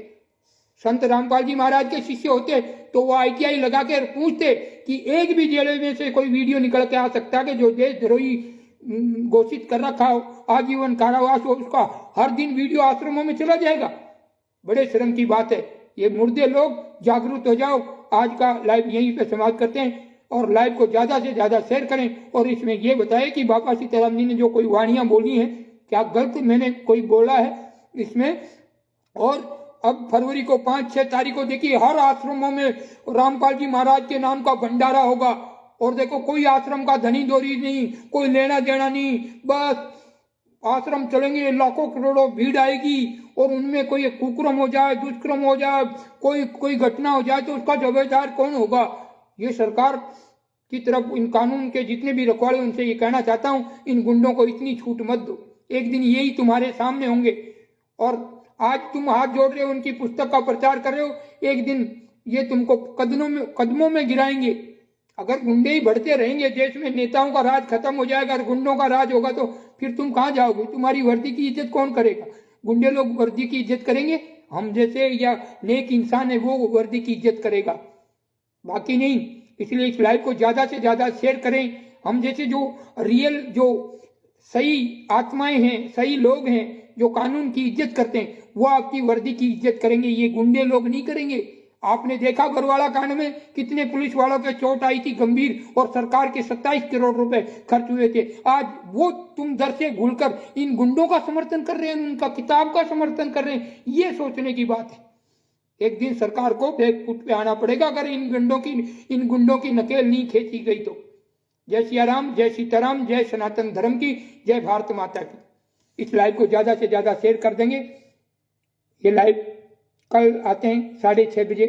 संत रामपाल जी महाराज के शिष्य होते तो वो ITI लगा के पूछते कि एक भी जेल में से कोई वीडियो निकल के आ सकता है कि जो देशद्रोही घोषित कर रखा हो, आजीवन कारावास हो, उसका हर दिन वीडियो आश्रमों में चला जाएगा। बड़े शर्म की बात है। ये मुर्दे लोग, जागरूक हो जाओ। आज का लाइव यहीं पे समाप्त करते हैं, और लाइव को ज्यादा से ज्यादा शेयर करें। और इसमें ये बताएं कि बाबा सीताराम जी ने जो कोई वाणियां बोली हैं, क्या गलत मैंने कोई बोला है इसमें? और अब फरवरी को 5-6 तारीख को देखिए, हर आश्रमों में रामपाल जी महाराज के नाम का भंडारा होगा। और देखो, कोई आश्रम का धनी दोरी नहीं, कोई लेना देना नहीं, बस आश्रम चलेंगे, लाखों करोड़ों भीड़ आएगी। और उनमें कोई कुक्रम हो जाए, दुष्कर्म हो जाए, कोई घटना हो जाए तो उसका जिम्मेदार कौन होगा? ये सरकार की तरफ इन कानून के जितने भी रखवाले उनसे ये कहना चाहता हूं, इन गुंडों को इतनी छूट मत दो। एक दिन यही तुम्हारे सामने होंगे और आज तुम हाथ जोड़ रहे हो, उनकी पुस्तक का प्रचार कर रहे हो, एक दिन ये तुमको कदमों में गिराएंगे। अगर गुंडे ही बढ़ते रहेंगे देश में, नेताओं का राज खत्म हो जाएगा, अगर गुंडों का राज होगा तो फिर तुम कहां जाओगे? तुम्हारी वर्दी की इज्जत कौन करेगा? गुंडे लोग वर्दी की इज्जत करेंगे, हम जैसे या नेक इंसान है वो वर्दी की इज्जत करेगा, बाकी नहीं। इसलिए इस लाइव को ज्यादा से ज्यादा शेयर करें। हम जैसे जो रियल, जो सही आत्माएं हैं, सही लोग हैं, जो कानून की इज्जत करते हैं, वो आपकी वर्दी की इज्जत करेंगे, ये गुंडे लोग नहीं करेंगे। आपने देखा बरवाड़ा कांड में कितने पुलिस वालों के चोट आई थी गंभीर, और सरकार के 27 करोड़ रुपए खर्च हुए थे। आज वो तुम दर से घुलकर इन गुंडों का समर्थन कर रहे हैं, उनका किताब का समर्थन कर रहे हैं, ये सोचने की बात है। एक दिन सरकार को बैकफुट पे आना पड़ेगा अगर इन गुंडों की नकेल नहीं खींची गई तो। जय सिया राम, जय सीताराम, जय सनातन धर्म की, जय भारत माता की। इस लाइव को ज्यादा से ज्यादा शेयर कर देंगे। ये लाइव कल आते हैं 6:30 बजे।